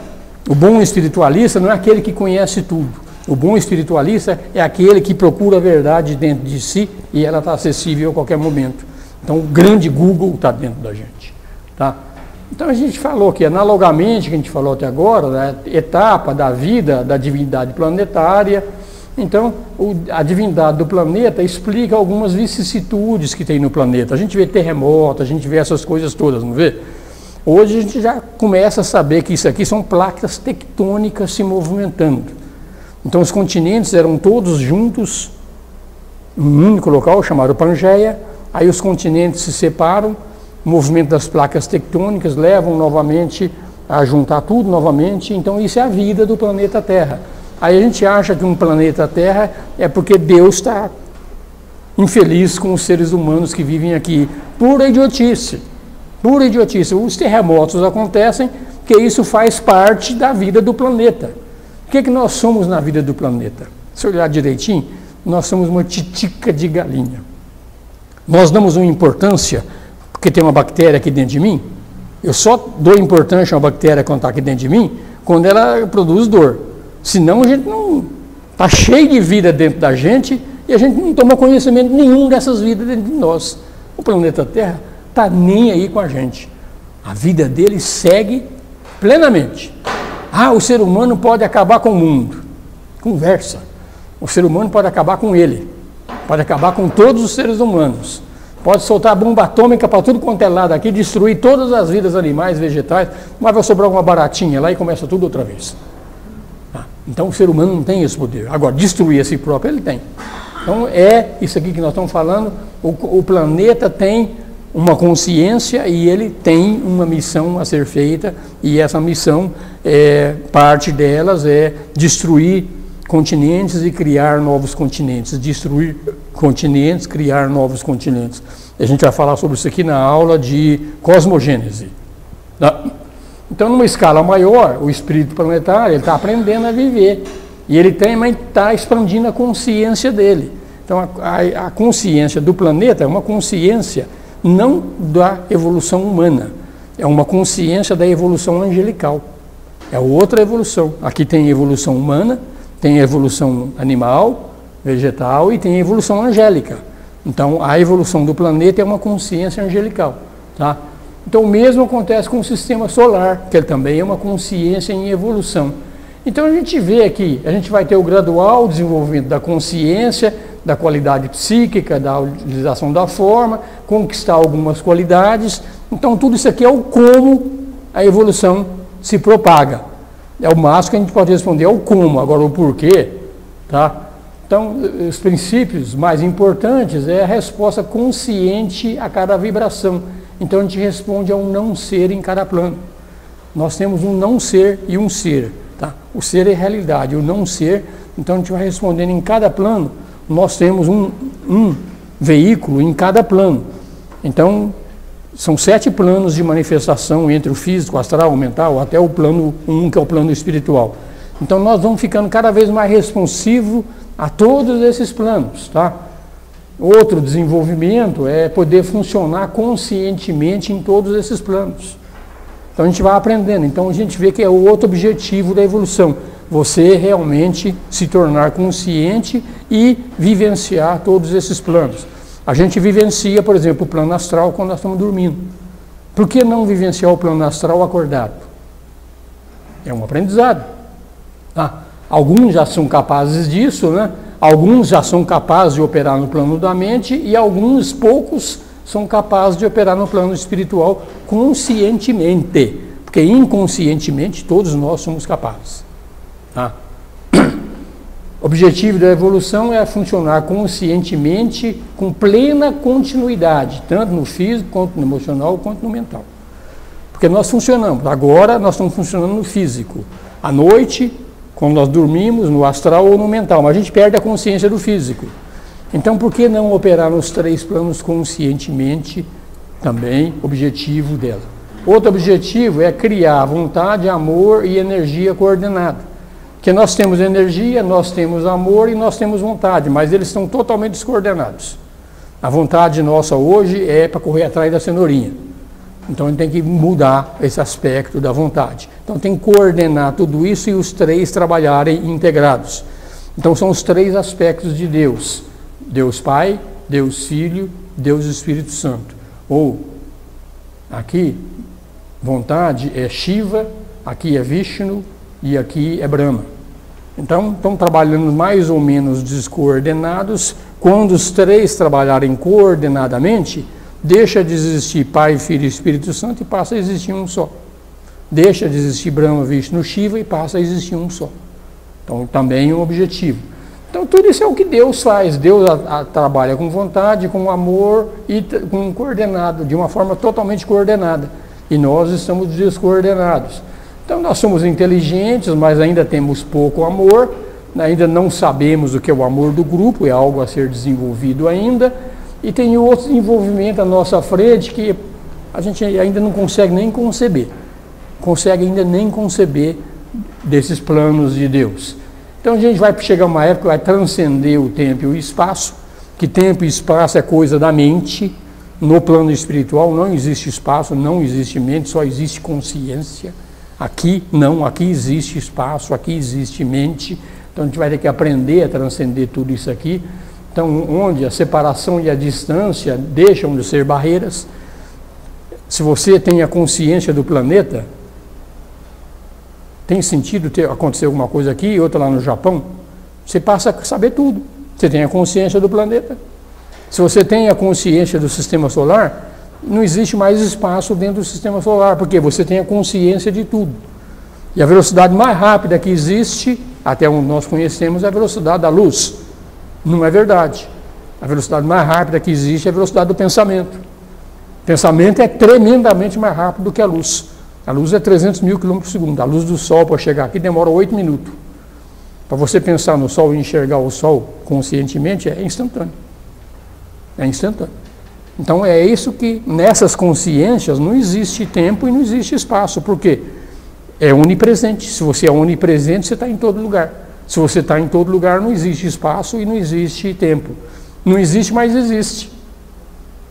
S1: o bom espiritualista não é aquele que conhece tudo. O bom espiritualista é aquele que procura a verdade dentro de si e ela está acessível a qualquer momento. Então, o grande Google está dentro da gente. Tá? Então, a gente falou que, analogamente, que a gente falou até agora, né, etapa da vida da divindade planetária. Então, a divindade do planeta explica algumas vicissitudes que tem no planeta. A gente vê terremoto, a gente vê essas coisas todas, não vê? Hoje a gente já começa a saber que isso aqui são placas tectônicas se movimentando. Então os continentes eram todos juntos, em um único local, chamado Pangeia, aí os continentes se separam, o movimento das placas tectônicas levam novamente a juntar tudo novamente, então isso é a vida do planeta Terra. Aí a gente acha que um planeta Terra é porque Deus está infeliz com os seres humanos que vivem aqui. Pura idiotice. Pura idiotice. Os terremotos acontecem porque isso faz parte da vida do planeta. O que nós somos na vida do planeta? Se olhar direitinho, nós somos uma titica de galinha. Nós damos uma importância porque tem uma bactéria aqui dentro de mim. Eu só dou importância a uma bactéria quando está aqui dentro de mim quando ela produz dor. Senão a gente não... Está cheio de vida dentro da gente e a gente não toma conhecimento nenhum dessas vidas dentro de nós. O planeta Terra está nem aí com a gente. A vida dele segue plenamente. Ah, o ser humano pode acabar com o mundo. Conversa. O ser humano pode acabar com ele. Pode acabar com todos os seres humanos. Pode soltar bomba atômica para tudo quanto é lado aqui, destruir todas as vidas animais, vegetais, mas vai sobrar uma baratinha lá e começa tudo outra vez. Então o ser humano não tem esse poder. Agora, destruir a si próprio, ele tem. Então é isso aqui que nós estamos falando. O planeta tem uma consciência e ele tem uma missão a ser feita, e essa missão, parte delas é destruir continentes e criar novos continentes. Destruir continentes, criar novos continentes. A gente vai falar sobre isso aqui na aula de cosmogênese. Tá? Então, numa escala maior, o espírito planetário ele está aprendendo a viver. E ele também está expandindo a consciência dele. Então, a consciência do planeta é uma consciência não da evolução humana. É uma consciência da evolução angelical. É outra evolução. Aqui tem evolução humana, tem evolução animal, vegetal e tem evolução angélica. Então, a evolução do planeta é uma consciência angelical. Tá? Então, o mesmo acontece com o sistema solar, que ele também é uma consciência em evolução. Então, a gente vê aqui, a gente vai ter o gradual desenvolvimento da consciência, da qualidade psíquica, da utilização da forma, conquistar algumas qualidades. Então, tudo isso aqui é o como a evolução se propaga. É o máximo que a gente pode responder, é o como. Agora, o porquê, tá? Então, os princípios mais importantes é a resposta consciente a cada vibração. Então, a gente responde a um não ser em cada plano. Nós temos um não ser e um ser. Tá? O ser é realidade, o não ser. Então, a gente vai respondendo em cada plano. Nós temos um veículo em cada plano. Então, são 7 planos de manifestação entre o físico, astral, o mental, até o plano 1, que é o plano espiritual. Então, nós vamos ficando cada vez mais responsivos a todos esses planos, tá? Outro desenvolvimento é poder funcionar conscientemente em todos esses planos. Então a gente vai aprendendo. Então a gente vê que é o outro objetivo da evolução. Você realmente se tornar consciente e vivenciar todos esses planos. A gente vivencia, por exemplo, o plano astral quando nós estamos dormindo. Por que não vivenciar o plano astral acordado? É um aprendizado. Alguns já são capazes disso, né? Alguns já são capazes de operar no plano da mente e alguns, poucos, são capazes de operar no plano espiritual conscientemente, porque inconscientemente todos nós somos capazes. Tá? O objetivo da evolução é funcionar conscientemente com plena continuidade, tanto no físico, quanto no emocional, quanto no mental. Porque nós funcionamos, agora nós estamos funcionando no físico. À noite, quando nós dormimos, no astral ou no mental, mas a gente perde a consciência do físico. Então, por que não operar nos 3 planos conscientemente, também, objetivo dela? Outro objetivo é criar vontade, amor e energia coordenada. Porque nós temos energia, nós temos amor e nós temos vontade, mas eles estão totalmente descoordenados. A vontade nossa hoje é para correr atrás da cenourinha. Então a gente tem que mudar esse aspecto da vontade. Então tem que coordenar tudo isso e os três trabalharem integrados. Então são os três aspectos de Deus: Deus Pai, Deus Filho, Deus Espírito Santo. Ou aqui, vontade é Shiva, aqui é Vishnu e aqui é Brahma. Então estão trabalhando mais ou menos descoordenados. Quando os três trabalharem coordenadamente, deixa de existir Pai, Filho e Espírito Santo e passa a existir um só. Deixa de existir Brahma, Vishnu, Shiva e passa a existir um só. Então também um objetivo. Então tudo isso é o que Deus faz. Deus trabalha com vontade, com amor e com coordenado, de uma forma totalmente coordenada. E nós estamos descoordenados. Então nós somos inteligentes, mas ainda temos pouco amor, ainda não sabemos o que é o amor do grupo, é algo a ser desenvolvido ainda. E tem outro desenvolvimento à nossa frente que a gente ainda não consegue nem conceber. Desses planos de Deus. Então a gente vai chegar uma época que vai transcender o tempo e o espaço, que tempo e espaço é coisa da mente. No plano espiritual não existe espaço, não existe mente, só existe consciência. Aqui não, aqui existe espaço, aqui existe mente. Então a gente vai ter que aprender a transcender tudo isso aqui. Então, onde a separação e a distância deixam de ser barreiras. Se você tem a consciência do planeta, tem sentido acontecer alguma coisa aqui e outra lá no Japão? Você passa a saber tudo. Você tem a consciência do planeta. Se você tem a consciência do sistema solar, não existe mais espaço dentro do sistema solar, porque você tem a consciência de tudo. E a velocidade mais rápida que existe, até onde nós conhecemos, é a velocidade da luz. Não é verdade. A velocidade mais rápida que existe é a velocidade do pensamento. O pensamento é tremendamente mais rápido do que a luz. A luz é 300 mil km por segundo. A luz do Sol para chegar aqui demora 8 minutos. Para você pensar no Sol e enxergar o Sol conscientemente, é instantâneo. É instantâneo. Então é isso que, nessas consciências, não existe tempo e não existe espaço. Por quê? É onipresente. Se você é onipresente, você está em todo lugar. Se você está em todo lugar, não existe espaço e não existe tempo. Não existe, mas existe.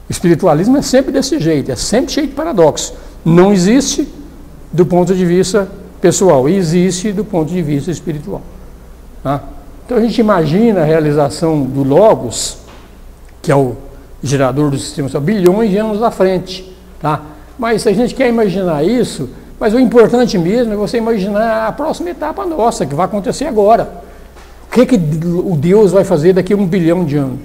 S1: O espiritualismo é sempre desse jeito, é sempre cheio de paradoxos. Não existe do ponto de vista pessoal, existe do ponto de vista espiritual. Tá? Então a gente imagina a realização do Logos, que é o gerador do sistema solar, bilhões de anos à frente. Tá? Mas se a gente quer imaginar isso, mas o importante mesmo é você imaginar a próxima etapa nossa, que vai acontecer agora. O que o Deus vai fazer daqui a 1 bilhão de anos?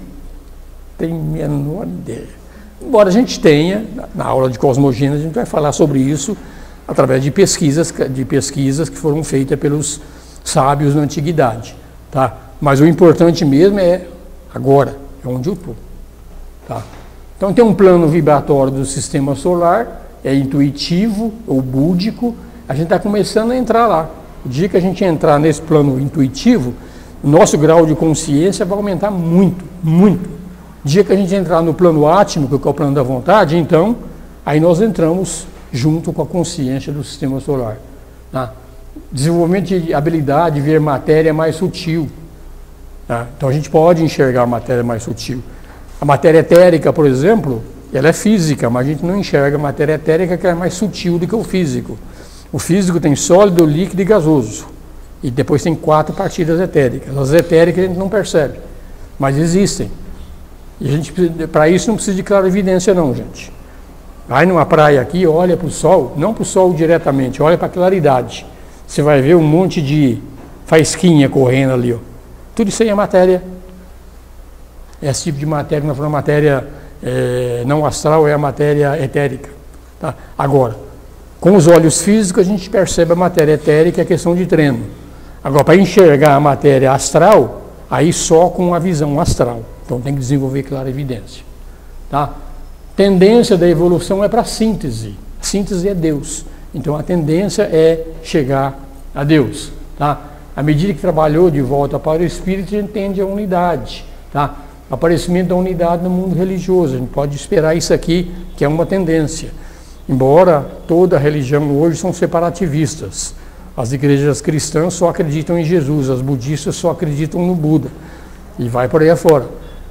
S1: Tem a menor ideia. Embora a gente tenha, na aula de cosmogênese, a gente vai falar sobre isso através de pesquisas que foram feitas pelos sábios na antiguidade. Tá? Mas o importante mesmo é agora, é onde eu estou. Tá? Então tem um plano vibratório do sistema solar, é intuitivo ou búdico, a gente está começando a entrar lá. O dia que a gente entrar nesse plano intuitivo, o nosso grau de consciência vai aumentar muito, muito. O dia que a gente entrar no plano átmico, que é o plano da vontade, então, aí nós entramos junto com a consciência do sistema solar. Tá? Desenvolvimento de habilidade de ver matéria mais sutil. Tá? Então a gente pode enxergar a matéria mais sutil. A matéria etérica, por exemplo, ela é física, mas a gente não enxerga a matéria etérica, que é mais sutil do que o físico. O físico tem sólido, líquido e gasoso. E depois tem 4 partidas etéricas. As etéricas a gente não percebe, mas existem. E a gente, para isso não precisa de clarividência não, gente. Vai numa praia aqui, olha para o sol, não para o sol diretamente, olha para a claridade. Você vai ver um monte de faísquinha correndo ali. Ó. Tudo isso aí é matéria. Esse tipo de matéria, não é uma matéria não astral, é a matéria etérica. Tá? Agora, com os olhos físicos a gente percebe a matéria etérica, é questão de treino. Agora, para enxergar a matéria astral, aí só com a visão astral. Então tem que desenvolver clarividência. Tá? Tendência da evolução é para a síntese. A síntese é Deus. Então a tendência é chegar a Deus. Tá? À medida que trabalhou de volta para o Espírito, a gente tende a unidade. Tá? O aparecimento da unidade no mundo religioso. A gente pode esperar isso aqui, que é uma tendência. Embora toda religião hoje são separativistas. As igrejas cristãs só acreditam em Jesus, as budistas só acreditam no Buda. E vai por aí afora.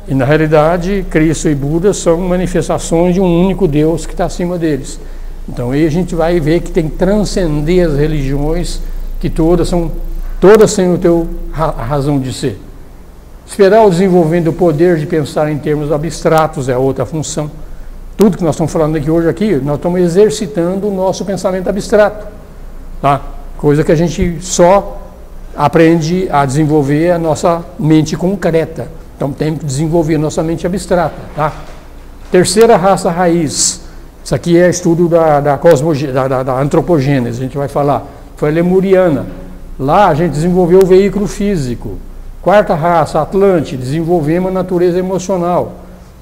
S1: E na realidade, Cristo e Buda são manifestações de um único Deus que está acima deles. Então aí a gente vai ver que tem que transcender as religiões, que todas têm a razão de ser. Esperar o desenvolvimento do poder de pensar em termos abstratos é outra função. Tudo que nós estamos falando aqui, nós estamos exercitando o nosso pensamento abstrato. Tá? Coisa que a gente só aprende a desenvolver a nossa mente concreta. Então temos que desenvolver a nossa mente abstrata. Tá? Terceira raça raiz. Isso aqui é estudo da antropogênese, a gente vai falar. Foi a lemuriana. Lá a gente desenvolveu o veículo físico. Quarta raça, Atlante, desenvolvemos a natureza emocional.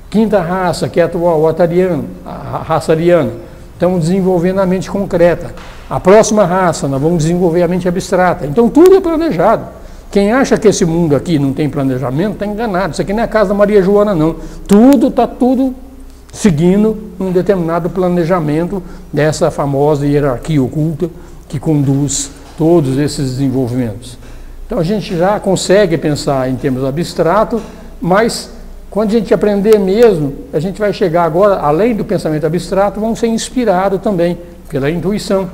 S1: Quinta raça, que é o atariano, a raça ariana, estamos desenvolvendo a mente concreta. A próxima raça, nós vamos desenvolver a mente abstrata. Então tudo é planejado. Quem acha que esse mundo aqui não tem planejamento, está enganado. Isso aqui não é a casa da Maria Joana, não. Está tudo seguindo um determinado planejamento dessa famosa hierarquia oculta que conduz todos esses desenvolvimentos. Então a gente já consegue pensar em termos abstratos, mas quando a gente aprender mesmo, a gente vai chegar agora, além do pensamento abstrato, vamos ser inspirados também pela intuição.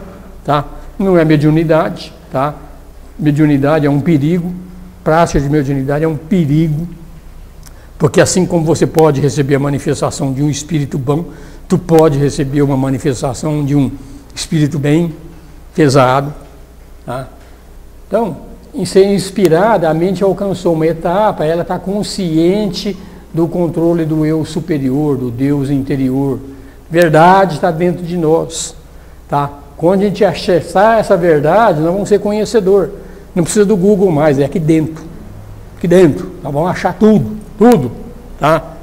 S1: Tá? Não é mediunidade, tá? Mediunidade é um perigo, prática de mediunidade é um perigo, porque assim como você pode receber a manifestação de um espírito bom, tu pode receber uma manifestação de um espírito bem pesado. Tá? Então, em ser inspirada, a mente alcançou uma etapa, ela está consciente do controle do eu superior, do Deus interior. Verdade está dentro de nós. Tá? Quando a gente acessar essa verdade, nós vamos ser conhecedor. Não precisa do Google mais, é aqui dentro. Aqui dentro. Nós vamos achar tudo. Tá?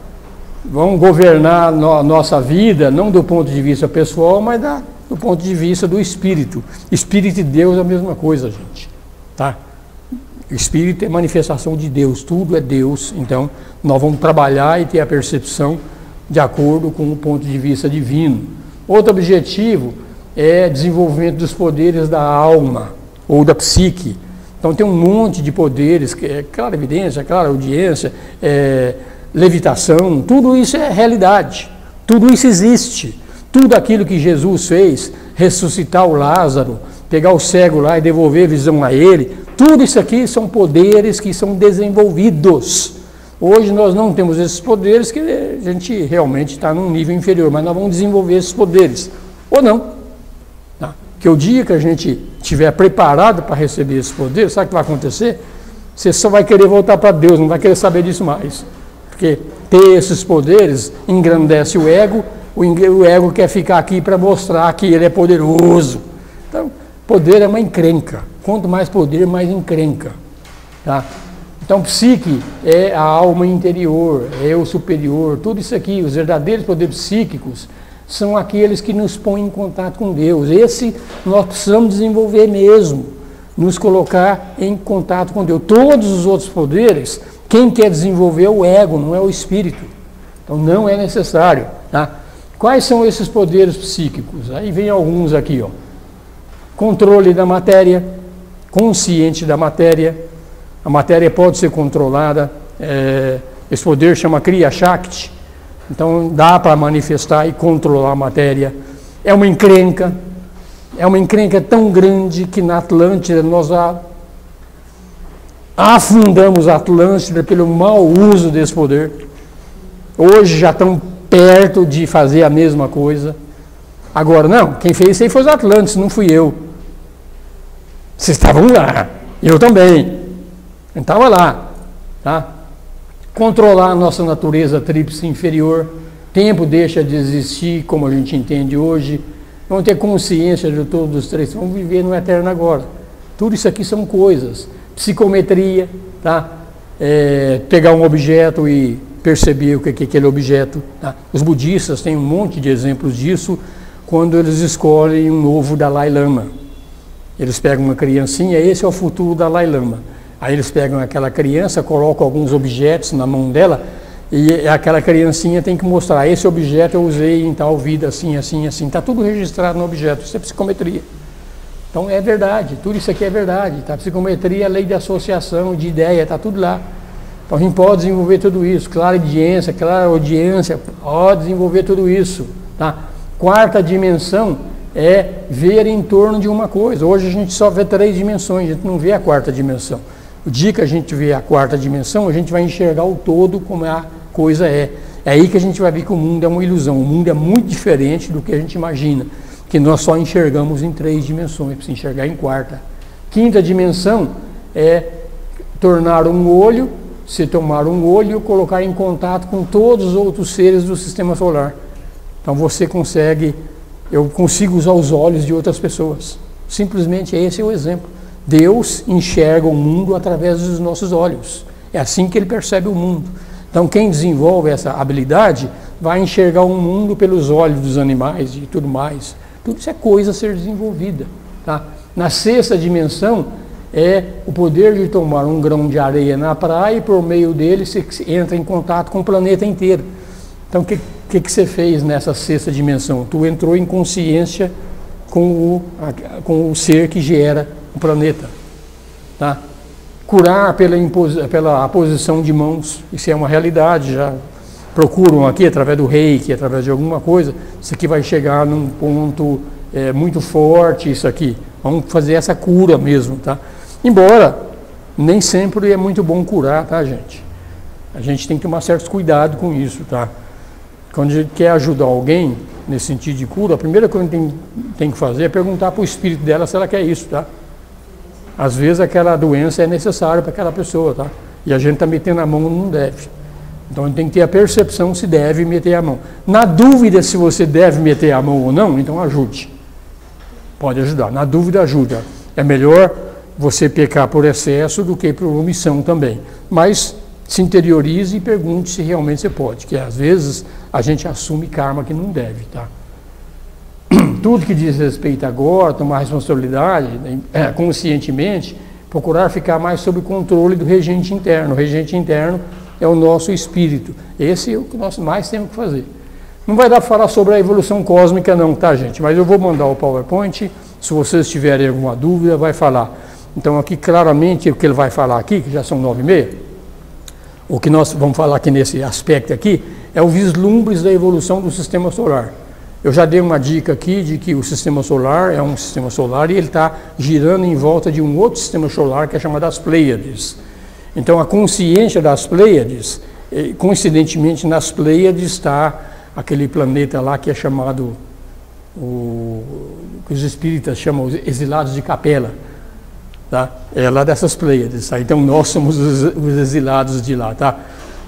S1: Vamos governar a nossa vida, não do ponto de vista pessoal, mas do ponto de vista do Espírito. Espírito e Deus é a mesma coisa, gente. Tá? O Espírito é manifestação de Deus, tudo é Deus. Então, nós vamos trabalhar e ter a percepção de acordo com o ponto de vista divino. Outro objetivo é desenvolvimento dos poderes da alma ou da psique. Então tem um monte de poderes, que é clara evidência, clara audiência, levitação, tudo isso é realidade, tudo isso existe. Tudo aquilo que Jesus fez, ressuscitar o Lázaro, pegar o cego lá e devolver a visão a ele, tudo isso aqui são poderes que são desenvolvidos. Hoje nós não temos esses poderes, que a gente realmente está num nível inferior, mas nós vamos desenvolver esses poderes, ou não. Tá? Que o dia que a gente estiver preparado para receber esses poderes, sabe o que vai acontecer? Você só vai querer voltar para Deus, não vai querer saber disso mais. Porque ter esses poderes engrandece o ego quer ficar aqui para mostrar que ele é poderoso. Então, poder é uma encrenca. Quanto mais poder, mais encrenca. Tá? Então, psique é a alma interior, é o superior, tudo isso aqui, os verdadeiros poderes psíquicos, são aqueles que nos põem em contato com Deus. Esse nós precisamos desenvolver mesmo, nos colocar em contato com Deus. Todos os outros poderes, quem quer desenvolver é o ego, não é o espírito. Então não é necessário. Tá? Quais são esses poderes psíquicos? Aí vem alguns aqui. Ó. Controle da matéria, consciente da matéria. A matéria pode ser controlada. Esse poder chama Kriya Shakti. Então dá para manifestar e controlar a matéria. É uma encrenca tão grande que na Atlântida nós afundamos a Atlântida pelo mau uso desse poder. Hoje já estão perto de fazer a mesma coisa. Agora não, quem fez isso aí foi os Atlantes, não fui eu. Vocês estavam lá, eu também. Eu estava lá, tá? Controlar a nossa natureza tríplice inferior, tempo deixa de existir, como a gente entende hoje, vamos ter consciência de todos os três, vamos viver no eterno agora. Tudo isso aqui são coisas, psicometria, tá? Pegar um objeto e perceber o que é aquele objeto. Tá? Os budistas têm um monte de exemplos disso, quando eles escolhem um novo Dalai Lama. Eles pegam uma criancinha, esse é o futuro Dalai Lama. Aí eles pegam aquela criança, colocam alguns objetos na mão dela E aquela criancinha tem que mostrar, esse objeto eu usei em tal vida, assim, assim, assim. Está tudo registrado no objeto, isso é psicometria. Então é verdade, tudo isso aqui é verdade. Tá? Psicometria é lei de associação, de ideia, está tudo lá. Então a gente pode desenvolver tudo isso, clara audiência, pode desenvolver tudo isso. Tá? Quarta dimensão é ver em torno de uma coisa. Hoje a gente só vê 3 dimensões, a gente não vê a quarta dimensão. O dia que a gente vê a quarta dimensão, a gente vai enxergar o todo como a coisa é. É aí que a gente vai ver que o mundo é uma ilusão. O mundo é muito diferente do que a gente imagina, que nós só enxergamos em 3 dimensões, precisa enxergar em quarta. Quinta dimensão é tornar um olho, se tomar um olho e colocar em contato com todos os outros seres do sistema solar. Então você consegue, eu consigo usar os olhos de outras pessoas. Simplesmente esse é o exemplo. Deus enxerga o mundo através dos nossos olhos. É assim que ele percebe o mundo. Então quem desenvolve essa habilidade vai enxergar o mundo pelos olhos dos animais e tudo mais. Tudo isso é coisa a ser desenvolvida. Tá? Na sexta dimensão é o poder de tomar um grão de areia na praia e por meio dele você entra em contato com o planeta inteiro. Então o que você fez nessa sexta dimensão? Tu entrou em consciência com o ser que gera o planeta. Tá? Curar pela posição de mãos, isso é uma realidade, já procuram aqui através do reiki, através de alguma coisa, isso aqui vai chegar num ponto muito forte, isso aqui. Vamos fazer essa cura mesmo, tá? Embora nem sempre é muito bom curar, tá, gente? A gente tem que tomar certos cuidados com isso, tá? Quando a gente quer ajudar alguém nesse sentido de cura, a primeira coisa que tem que fazer é perguntar para o espírito dela se ela quer isso, tá? Às vezes aquela doença é necessária para aquela pessoa, tá? E a gente está metendo a mão onde não deve. Então a gente tem que ter a percepção se deve meter a mão. Na dúvida se você deve meter a mão ou não, então ajude. Pode ajudar. Na dúvida, ajuda. É melhor você pecar por excesso do que por omissão também. Mas se interiorize e pergunte se realmente você pode. Que às vezes a gente assume karma que não deve, tá? Tudo que diz respeito agora, tomar responsabilidade, conscientemente, procurar ficar mais sob o controle do regente interno. O regente interno é o nosso espírito. Esse é o que nós mais temos que fazer. Não vai dar para falar sobre a evolução cósmica não, tá, gente? Mas eu vou mandar o PowerPoint. Se vocês tiverem alguma dúvida, vai falar. Então aqui claramente o que ele vai falar aqui, que já são 9h30, o que nós vamos falar aqui nesse aspecto aqui, é o vislumbres da evolução do sistema solar. Eu já dei uma dica aqui de que o sistema solar é um sistema solar e ele está girando em volta de um outro sistema solar que é chamado as Pleiades. Então a consciência das Pleiades, coincidentemente nas Pleiades está aquele planeta lá que é chamado, que os espíritas chamam os exilados de Capela. Tá? É lá dessas Pleiades. Tá? Então nós somos os exilados de lá. Tá?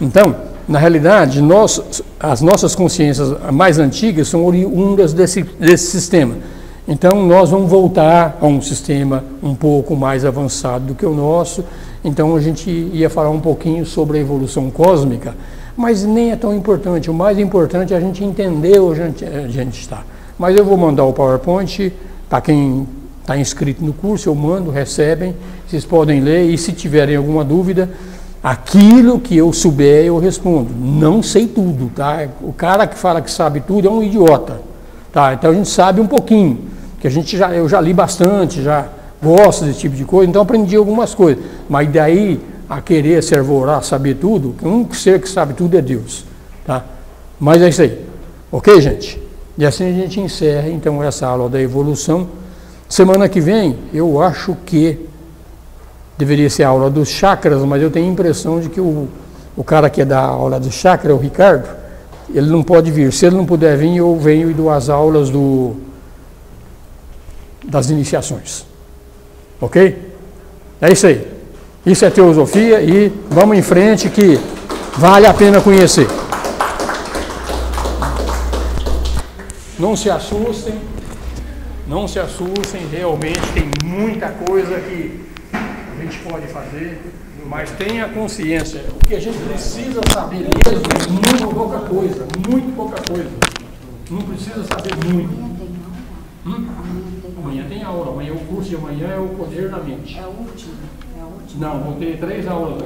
S1: Então, na realidade, as nossas consciências mais antigas são oriundas desse sistema. Então nós vamos voltar a um sistema um pouco mais avançado do que o nosso. Então a gente ia falar um pouquinho sobre a evolução cósmica, mas nem é tão importante. O mais importante é a gente entender onde a gente está. Mas eu vou mandar o PowerPoint para quem está inscrito no curso, eu mando, recebem, vocês podem ler e se tiverem alguma dúvida, aquilo que eu souber eu respondo. Não sei tudo, tá? O cara que fala que sabe tudo é um idiota, tá? Então a gente sabe um pouquinho, que eu já li bastante, já gosto desse tipo de coisa, então aprendi algumas coisas, mas daí a querer se arvorar, saber tudo, o único ser que sabe tudo é Deus, tá? Mas é isso aí, ok, gente? E assim a gente encerra então essa aula da evolução. Semana que vem eu acho que deveria ser a aula dos chakras, mas eu tenho a impressão de que o cara que é da aula do chakra, o Ricardo, ele não pode vir. Se ele não puder vir, eu venho e dou as aulas das iniciações. Ok? É isso aí. Isso é teosofia e vamos em frente que vale a pena conhecer. Não se assustem, realmente tem muita coisa que a gente pode fazer, mas tenha consciência. O que a gente precisa saber mesmo é muito pouca coisa, Não precisa saber muito. Amanhã tem aula, amanhã o curso de amanhã é o poder na mente.
S3: É o último.
S1: Não, vou ter 3 aulas.